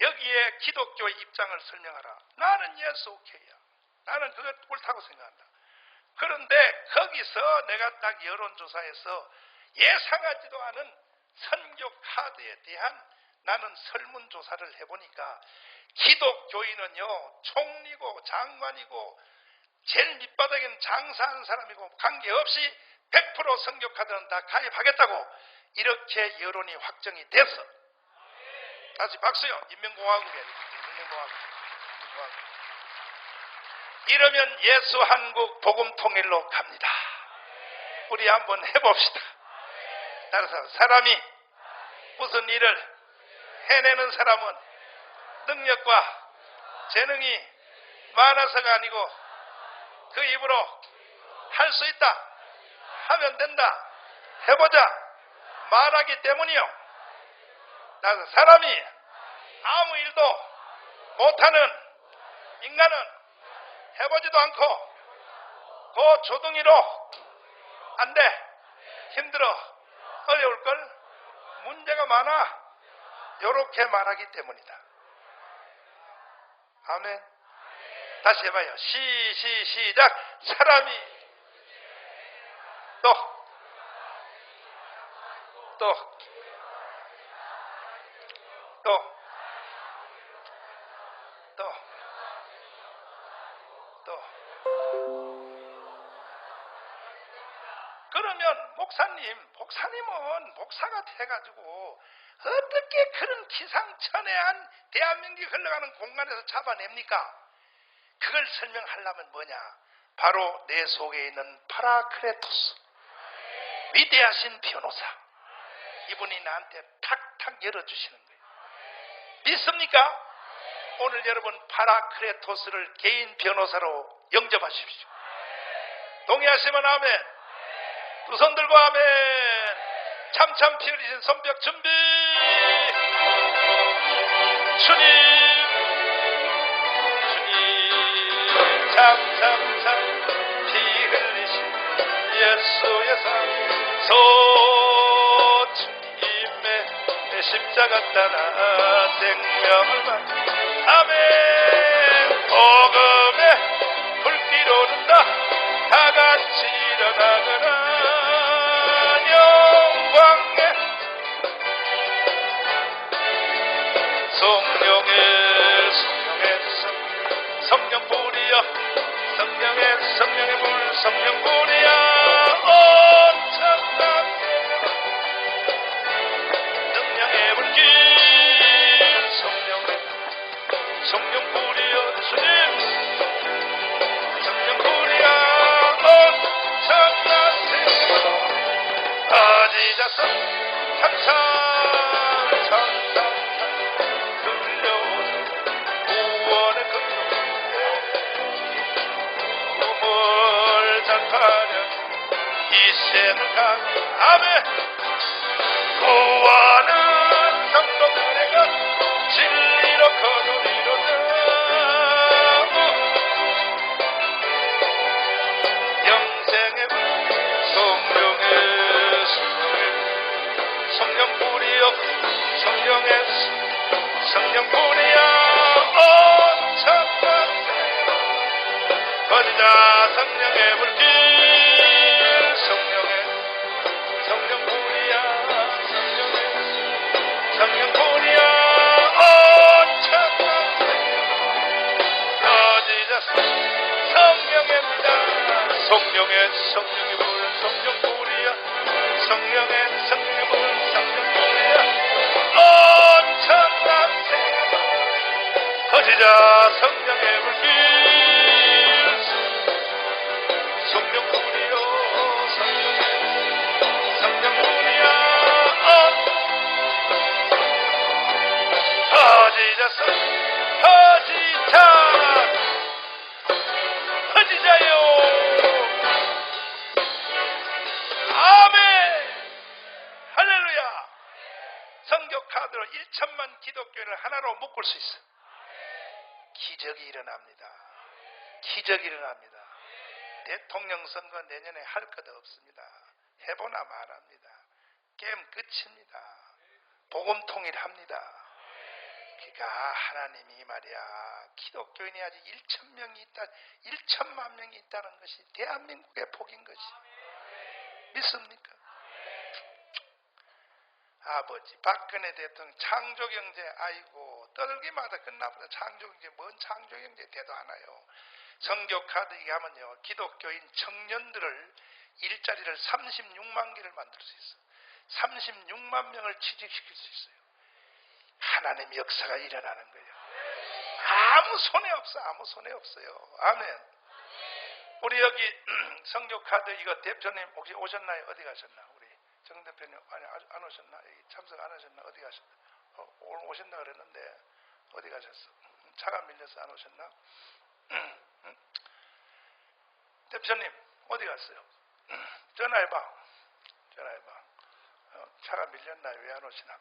여기에 기독교의 입장을 설명하라. 나는 예수 오케이야. 나는 그거 옳다고 생각한다. 그런데 거기서 내가 딱 여론조사에서 예상하지도 않은 선교 카드에 대한 나는 설문조사를 해보니까 기독교인은요, 총리고 장관이고 제일 밑바닥에는 장사하는 사람이고 관계없이 100% 성교카드는 다 가입하겠다고 이렇게 여론이 확정이 됐어. 다시 박수요. 인민공화국이에요. 인민공화국. 이러면 예수 한국 복음 통일로 갑니다. 우리 한번 해봅시다. 따라서 사람이 무슨 일을 해내는 사람은 능력과 재능이 많아서가 아니고 그 입으로 할 수 있다. 하면 된다. 해보자. 말하기 때문이요. 따라서 사람이 아무 일도 못하는 인간은 해보지도 않고 그 조둥이로 안 돼. 힘들어. 어려울걸. 문제가 많아. 요렇게 말하기 때문이다. 아멘. 다시 해봐요. 시작. 사람이 또 그러면 목사님은 목사가 돼가지고 어떻게 그런 기상천외한 대한민국이 흘러가는 공간에서 잡아냅니까? 그걸 설명하려면 뭐냐? 바로 내 속에 있는 파라크레토스, 위대하신 변호사. 이분이 나한테 탁탁 열어주시는 거예요. 믿습니까? 오늘 여러분 파라크레토스를 개인 변호사로 영접하십시오. 동의하시면 아멘. 두 손 들고 아멘. 참참 피 흘리신 손뼉 준비. 주님 참참참 피 흘리신 예수의 산 주님의 십자가 따라 생명을 받 아멘. 복음의 불길 오른다. 다 같이 일어나거라. 영광의 성령 뿌리여 성령의 불 성령 뿌리여 온 천당 능력의 불길 성령 뿌리여 주님 성령 뿌리여 온 천당 아지자서 찬찬 이생을 가고 아멘. 구원은 성도들에게 진리로 거두리로다. 영생의 성령 뿌리여 성령 뿌리여 온 천당 거지자 성령의 불길 성령 뿌리야 온 천당 거지자 성령입니다. 성령의 불 성령 뿌리야 성령의 불 성령 뿌리야 온 천당 거지자 성령의 불길 성령 뿌리여 성령 뿌리여 퍼지자요. 아멘. 할렐루야. 성교 카드로 1천만 기독교인을 하나로 묶을 수 있어. 기적이 일어납니다. 기적이 일어납니다. 대통령 선거 내년에 할 것 없습니다. 해보나 말합니다. 게임 끝입니다. 복음 통일합니다. 그러니까 하나님이 말이야 기독교인이 아직 1,000명이 있다, 1천만 명이 있다는 것이 대한민국의 복인 것이 믿습니까? 아버지 박근혜 대통령 창조경제 아이고 떨기마다 끝나보다 창조경제 뭔 창조경제 대도 않아요. 선교 카드 얘기하면요, 기독교인 청년들을 일자리를 36만 개를 만들 수 있어요. 36만 명을 취직시킬 수 있어요. 하나님의 역사가 일어나는 거예요. 아무 손해 없어, 아무 손해 없어요. 아멘. 우리 여기 선교 카드 이거 대표님 혹시 오셨나요? 어디 가셨나? 우리 정 대표님 아니 안 오셨나? 참석 안 하셨나? 어디 가셨나? 오늘 오신다 그랬는데 어디 가셨어? 차가 밀려서 안 오셨나? 대표님 어디 갔어요? 전화해봐. 차가 밀렸나요? 왜 안 오시나?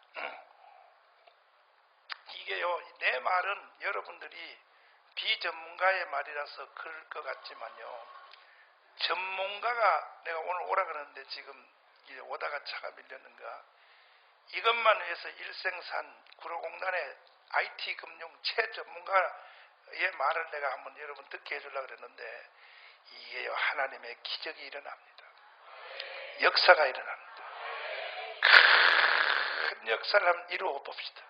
이게요, 내 말은 여러분들이 비전문가의 말이라서 그럴 것 같지만요, 전문가가 내가 오늘 오라 그러는데 지금 오다가 차가 밀렸는가, 이것만 위해서 일생산 구로공단의 IT금융 최전문가의 말을 내가 한번 여러분 듣게 해주려고 그랬는데, 이게요, 하나님의 기적이 일어납니다. 역사가 일어납니다. 큰 역사를 한번 이루어 봅시다.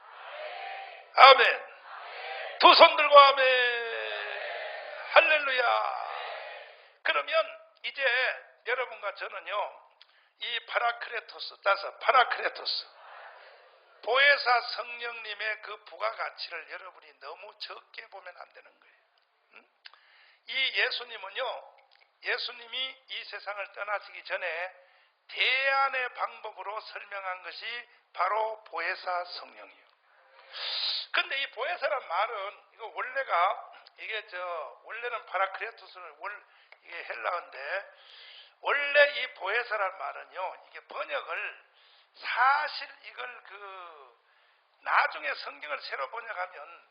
아멘. 두 손 들고 아멘. 할렐루야. 그러면 이제 여러분과 저는요, 이 파라크레토스 보혜사 성령님의 그 부가가치를 여러분이 너무 적게 보면 안 되는 거예요. 이 예수님이 이 세상을 떠나시기 전에 대안의 방법으로 설명한 것이 바로 보혜사 성령이에요. 근데 이 보혜사란 말은 이거 원래는 파라크레토스는 이게 헬라어인데, 원래 이 보혜사란 말은요, 이게 번역을 사실 이걸 나중에 성경을 새로 번역하면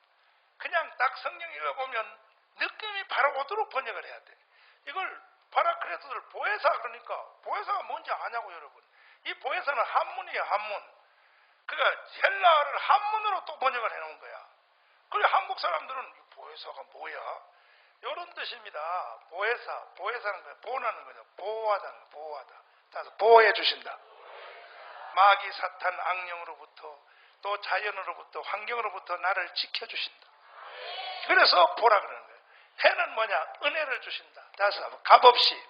그냥 딱 성경 읽어보면 느낌이 바로 오도록 번역을 해야 돼. 이걸 파라크레토스를 보혜사 그러니까 보혜사가 뭔지 아냐고 여러분. 이 보혜사는 한문이에요, 한문. 그러니까 헬라어를 한문으로 또 번역을 해놓은 거야. 그래 한국 사람들은 보혜사가 뭐야? 이런 뜻입니다. 보혜사는 거야. 보호하는 거죠. 보호하다. 따라서 보호해 주신다. 마귀, 사탄, 악령으로부터 또 자연으로부터 환경으로부터 나를 지켜주신다. 그래서 보라 그러는 거예요. 해는 뭐냐? 은혜를 주신다. 따라서 값없이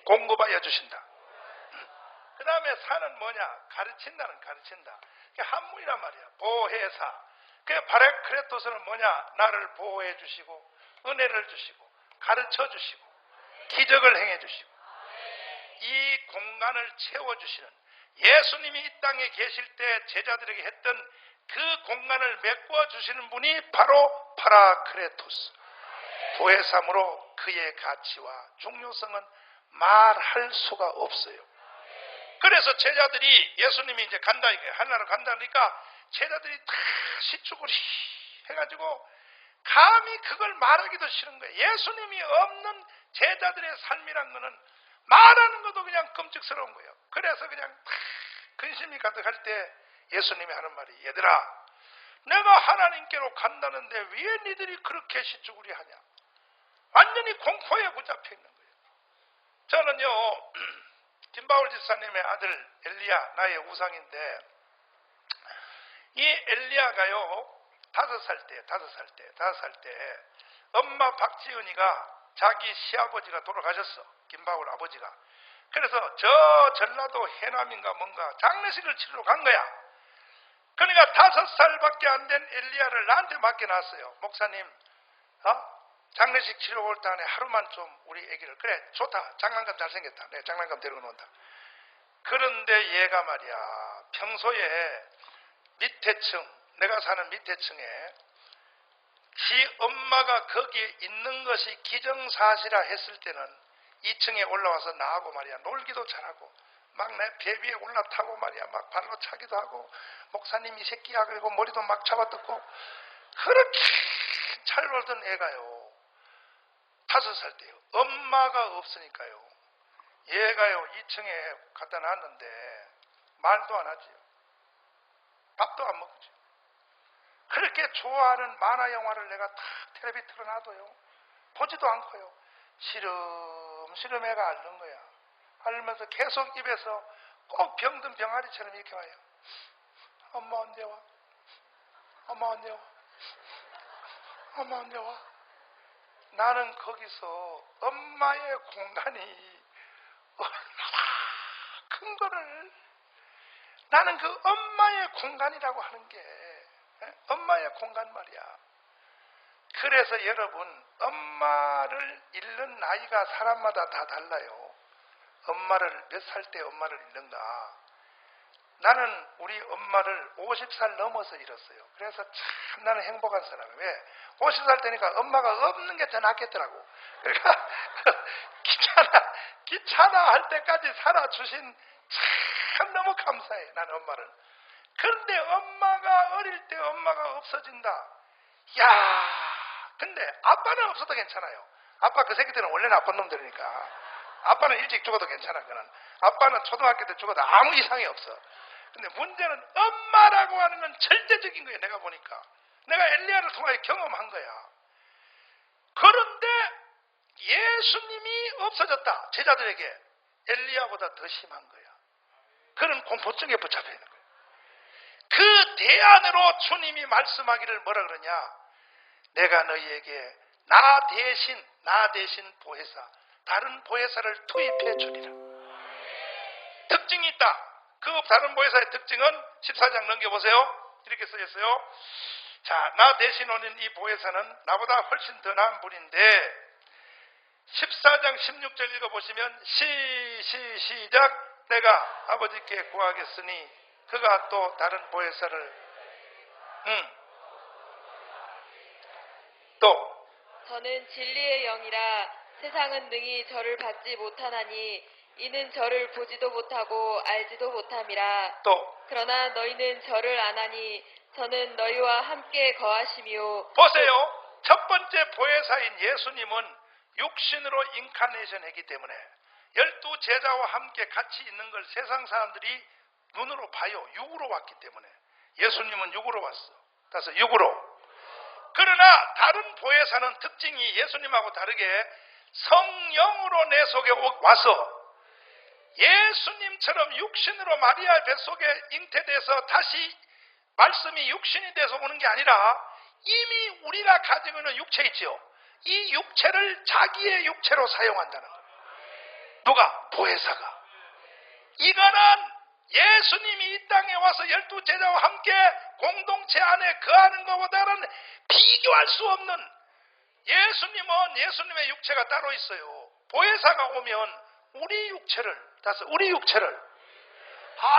공급하여 주신다. 그 다음에 사는 뭐냐? 가르친다. 그게 한문이란 말이야. 보혜사. 그 파라크레토스는 뭐냐? 나를 보호해 주시고 은혜를 주시고 가르쳐 주시고 기적을 행해 주시고 이 공간을 채워주시는, 예수님이 이 땅에 계실 때 제자들에게 했던 그 공간을 메꿔 주시는 분이 바로 파라크레토스. 보혜사므로 그의 가치와 중요성은 말할 수가 없어요. 그래서 제자들이 예수님이 이제 간다, 하나로 간다니까 제자들이 다 시축을 해가지고 감히 그걸 말하기도 싫은 거예요. 예수님이 없는 제자들의 삶이란 거는 말하는 것도 그냥 끔찍스러운 거예요. 그래서 그냥 근심이 가득할 때 예수님이 하는 말이, 얘들아, 내가 하나님께로 간다는데 왜 니들이 그렇게 시축을 하냐? 완전히 공포에 붙잡혀 있는 거예요. 저는요, 김바울 집사님의 아들 엘리야, 나의 우상인데, 이 엘리야가요 5살 때 엄마 박지은이가 자기 시아버지가 돌아가셨어. 김바울 아버지가. 그래서 저 전라도 해남인가 뭔가 장례식을 치르러 간 거야. 그러니까 5살밖에 안 된 엘리야를 나한테 맡겨놨어요. 목사님, 장례식 치러 올 때 안에 하루만 좀 우리 애기를, 그래 좋다, 장난감 잘생겼다, 내가 장난감 데리고 논다. 그런데 얘가 말이야, 평소에 내가 사는 밑에 층에 지 엄마가 거기에 있는 것이 기정사실이라 했을 때는 2층에 올라와서 나하고 말이야 놀기도 잘하고 막 내 배 위에 올라타고 말이야 막 발로 차기도 하고, 목사님 이 새끼야 그리고 머리도 막 잡아뜯고 그렇게 잘 놀던 애가요 5살 때요, 엄마가 없으니까요, 얘가요 2층에 갖다 놨는데 말도 안 하지요. 밥도 안 먹지. 그렇게 좋아하는 만화 영화를 내가 다 텔레비 틀어놔도요 보지도 않고요, 시름시름 애가 앓는 거야. 앓으면서 계속 입에서 꼭 병든 병아리처럼 이렇게 와요. 엄마 언제 와? 엄마 언제 와? 엄마 언제 와? 나는 거기서 엄마의 공간이 얼마나 큰 거를, 나는 그 엄마의 공간이라고 하는 게 엄마의 공간 말이야. 그래서 여러분, 엄마를 잃는 나이가 사람마다 다 달라요. 엄마를 몇 살 때 엄마를 잃는가. 나는 우리 엄마를 50살 넘어서 잃었어요. 그래서 참 나는 행복한 사람이에요. 왜? 50살 되니까 엄마가 없는 게 더 낫겠더라고. 그러니까 귀찮아 할 때까지 살아주신 참 너무 감사해, 나는 엄마를. 그런데 엄마가 어릴 때 엄마가 없어진다. 야, 근데 아빠는 없어도 괜찮아요. 아빠 그 새끼들은 원래 나쁜 놈들이니까. 아빠는 일찍 죽어도 괜찮아. 그는 아빠는 초등학교 때 죽어도 아무 이상이 없어. 근데 문제는 엄마라고 하는 건 절대적인 거예요. 내가 보니까 내가 엘리야를 통하여 경험한 거야. 그런데 예수님이 없어졌다. 제자들에게 엘리야보다 더 심한 거야. 그런 공포증에 붙잡혀 있는 거예요. 그 대안으로 주님이 말씀하기를 뭐라 그러냐. 내가 너희에게 나 대신 보혜사, 다른 보혜사를 투입해 주리라. 특징이 있다. 그 다른 보혜사의 특징은 14장 넘겨보세요. 이렇게 써있어요. 자, 나 대신 오는 이 보혜사는 나보다 훨씬 더 나은 분인데 14장 16절 읽어보시면 시작. 내가 아버지께 구하겠으니 그가 또 다른 보혜사를 또 저는 진리의 영이라 세상은 능히 저를 받지 못하나니 이는 저를 보지도 못하고 알지도 못함이라. 또 그러나 너희는 저를 아나니 저는 너희와 함께 거하시며. 보세요. 첫 번째 보혜사인 예수님은 육신으로 인카네이션 했기 때문에 12 제자와 함께 같이 있는 걸 세상 사람들이 눈으로 봐요. 육으로 왔기 때문에. 예수님은 육으로 왔어. 따라서 육으로. 그러나 다른 보혜사는 특징이 예수님하고 다르게 성령으로 내 속에 와서 예수님처럼 육신으로 마리아의 뱃속에 잉태돼서 다시 말씀이 육신이 돼서 오는 게 아니라 이미 우리가 가지고 있는 육체 있죠. 이 육체를 자기의 육체로 사용한다는 거예요. 누가? 보혜사가. 이거는 예수님이 이 땅에 와서 12 제자와 함께 공동체 안에 거하는 것보다는 비교할 수 없는, 예수님은 예수님의 육체가 따로 있어요. 보혜사가 오면 우리 육체를, 따라서 우리 육체를,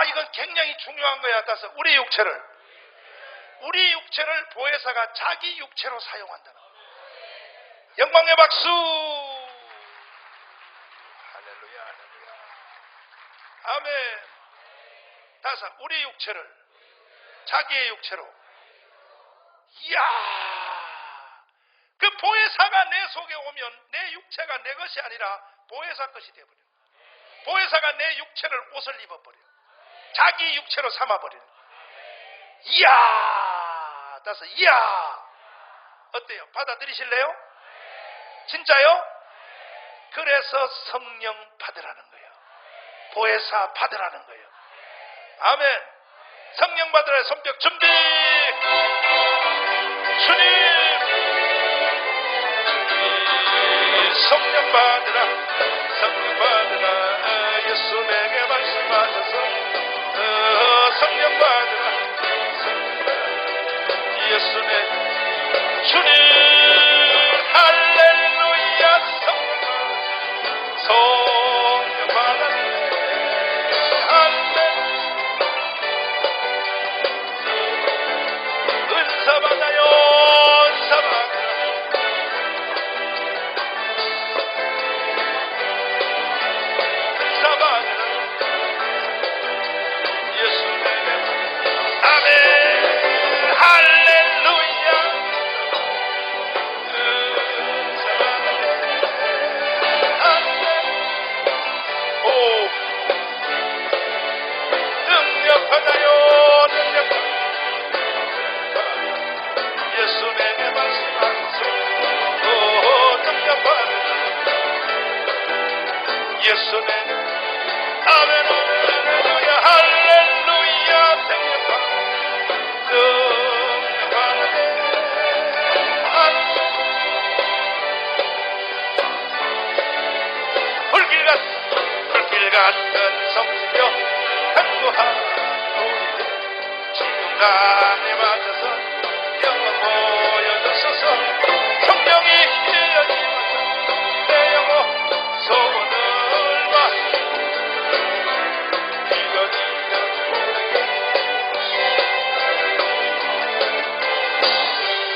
이건 굉장히 중요한 거야. 따라서 우리 육체를 보혜사가 자기 육체로 사용한다는 거예요. 영광의 박수. 할렐루야, 할렐루야. 아멘. 따라서 우리 육체를 자기의 육체로. 이야, 그 보혜사가 내 속에 오면 내 육체가 내 것이 아니라 보혜사 것이 되어버려. 보혜사가 내 육체를 옷을 입어버려. 자기 육체로 삼아버리는. 이야, 따라서 이야. 어때요? 받아들이실래요? 진짜요? 그래서 성령 받으라는 거예요. 보혜사 받으라는 거예요. 아멘. 성령 받으라. 손뼉 준비. 주님 성령 받으라. 성령 받으라. 예수 내게 말씀하셔서 성령 받으라. 예수 내 주님 할렐루야. 성령 받으라. 은사 받아요. 은사 받아요. 은사 받아요. 예수 내게. 아멘. 할렐루야. 은사 받아요. 오, 능력 받아요. 능력 받아요. 예수 내게 말씀하소서. 능력 받으라. 예수 내게. 아멘. 할렐루야. 할렐루야. 능력 받으라. 능력 받으라. 같은 성령 간구하노니 지금간에 맞아서 영원 보여주소서. 성령이 이어지면서 내 영혼 소원을 봐 이어지면 모르게.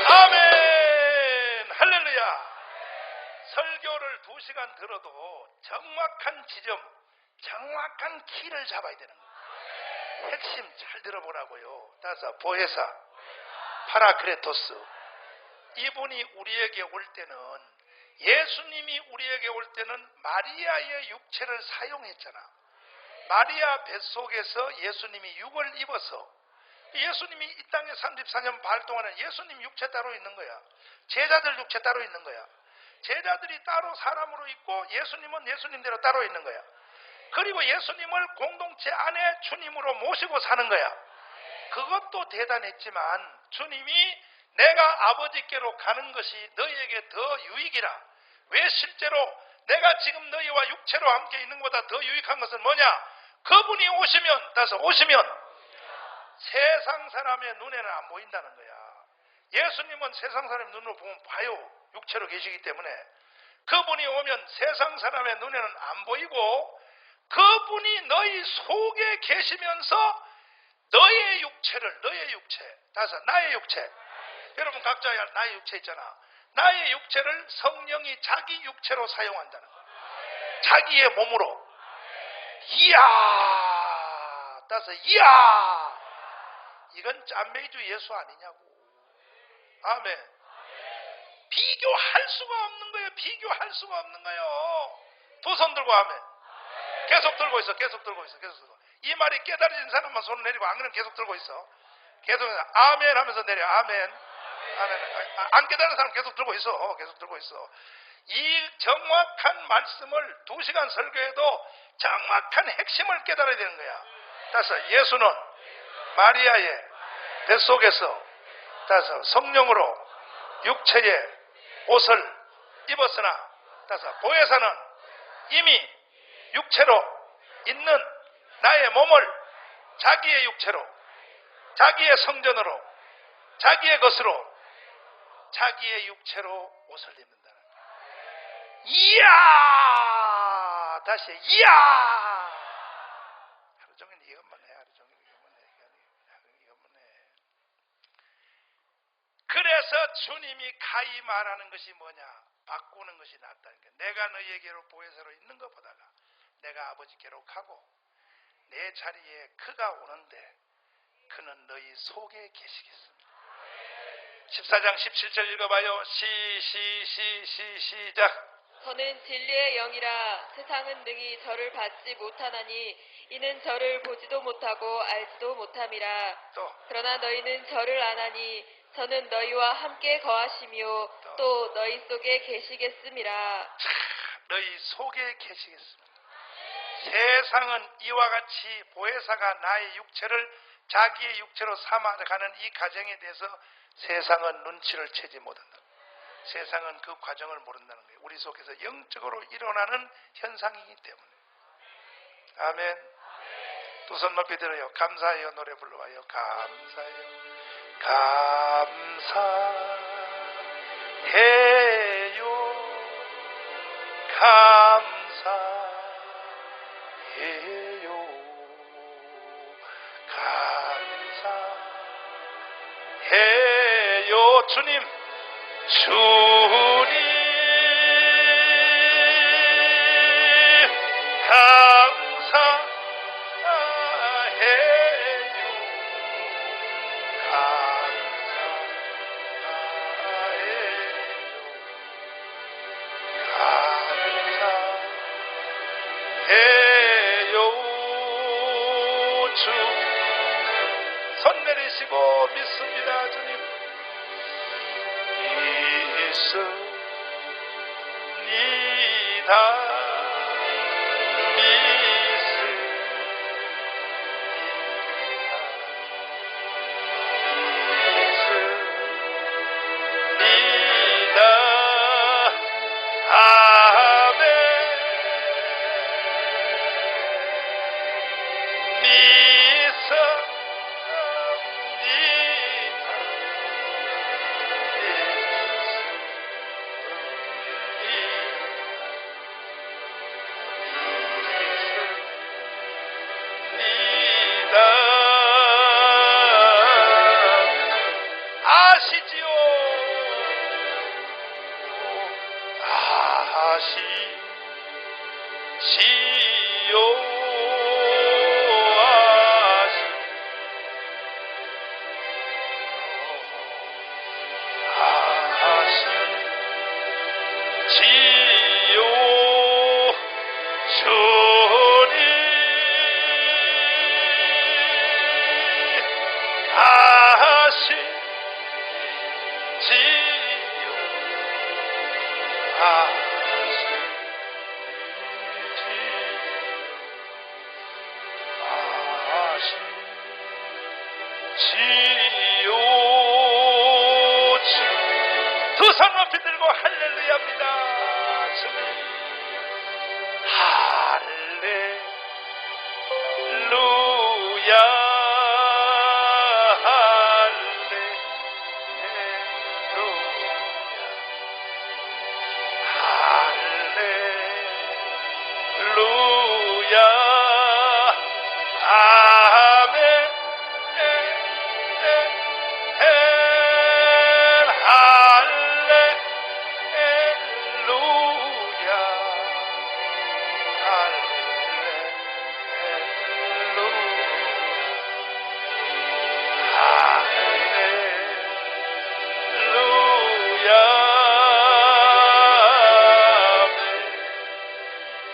아멘 할렐루야. 설교를 2시간 들어도 정확한 지점, 정확한 키를 잡아야 되는 거예요. 핵심 잘 들어보라고요. 따라서 보혜사 파라크레토스, 이분이 우리에게 올 때는, 예수님이 우리에게 올 때는 마리아의 육체를 사용했잖아. 마리아 뱃속에서 예수님이 육을 입어서, 예수님이 이 땅에 34년 반 동안은 예수님 육체 따로 있는 거야. 제자들 육체 따로 있는 거야. 제자들이 따로 사람으로 있고 예수님은 예수님대로 따로 있는 거야. 그리고 예수님을 공동체 안에 주님으로 모시고 사는 거야. 그것도 대단했지만 주님이 내가 아버지께로 가는 것이 너희에게 더 유익이라. 왜 실제로 내가 지금 너희와 육체로 함께 있는 것보다 더 유익한 것은 뭐냐? 그분이 오시면, 따라서 오시면 세상 사람의 눈에는 안 보인다는 거야. 예수님은 세상 사람의 눈으로 보면 봐요. 육체로 계시기 때문에. 그분이 오면 세상 사람의 눈에는 안 보이고 그분이 너희 속에 계시면서 너의 육체를, 너의 육체, 따라서 나의 육체, 여러분 각자 나의 육체 있잖아. 나의 육체를 성령이 자기 육체로 사용한다는 거야. 자기의 몸으로. 이야, 따라서 이야, 이건 짠매주 예수 아니냐고. 아멘. 비교할 수가 없는 거예요. 비교할 수가 없는 거예요. 두 손 들고 아멘. 계속 들고 있어. 계속 들고 있어. 계속 들고. 이 말이 깨달아진 사람만 손을 내리고 안 그러면 계속 들고 있어. 계속 아멘 하면서 내려. 아멘. 아멘. 안 깨달은 사람 계속 들고 있어. 계속 들고 있어. 이 정확한 말씀을 2시간 설교해도 정확한 핵심을 깨달아야 되는 거야. 따라서 예수는 마리아의 뱃속에서, 따라서 성령으로 육체의 옷을 입었으나, 따라서 보혜사는 이미 육체로 있는 나의 몸을 자기의 육체로, 자기의 성전으로, 자기의 것으로, 자기의 육체로 옷을 입는다는 거예요. 이야! 다시 이야! 하루 종일 이것만 해. 하루 종일 이것만 해. 이것만 해. 그래서 주님이 가히 말하는 것이 뭐냐? 바꾸는 것이 낫다는 거예요. 내가 너희에게로 보혜사로 있는 것보다가 내가 아버지께로 가고 내 자리에 그가 오는데 그는 너희 속에 계시겠습니다. 14장 17절 읽어봐요. 시작. 저는 진리의 영이라 세상은 능히 저를 받지 못하나니 이는 저를 보지도 못하고 알지도 못함이라. 또. 그러나 너희는 저를 아나니 저는 너희와 함께 거하시며 또 너희 속에 계시겠음이라. 너희 속에 계시겠습니다. 세상은 이와 같이 보혜사가 나의 육체를 자기의 육체로 삼아가는 이 과정에 대해서 세상은 눈치를 채지 못한다. 세상은 그 과정을 모른다는 거예요. 우리 속에서 영적으로 일어나는 현상이기 때문에. 아멘. 두 손 높이 들어요. 감사해요. 노래 불러와요. 감사해요. 감사해요. 감사해요. 감사해요. 주님, 주님, 감사해요. 손 내리시고 믿습니다. 주님, 믿습니다. 하시지요 주님 지요 두 손 높이 들고 할렐루야입니다. 주님 할렐루야 할렐루야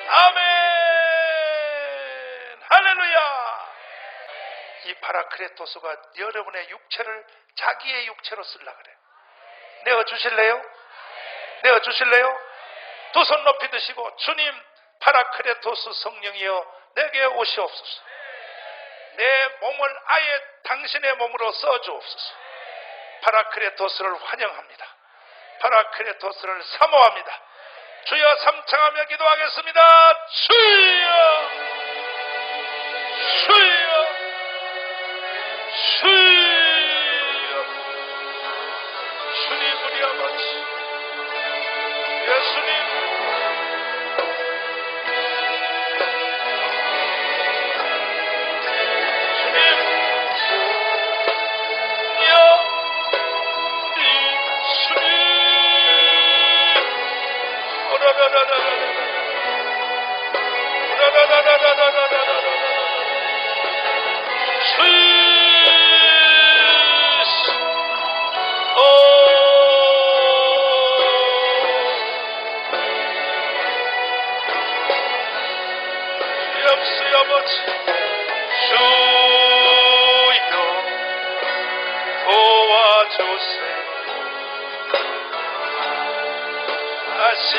아멘 이 파라크레토스가 여러분의 육체를 자기의 육체로 쓰려고 그래. 내어주실래요? 내어주실래요? 두 손 높이 드시고 주님 파라크레토스 성령이여 내게 오시옵소서. 내 몸을 아예 당신의 몸으로 써주옵소서. 파라크레토스를 환영합니다. 파라크레토스를 사모합니다. 주여 삼창하며 기도하겠습니다. 주여 주여 주여 주님 우리 아버지 예수님 주님 주님 주여 아버지 주여 도와주세요. 다시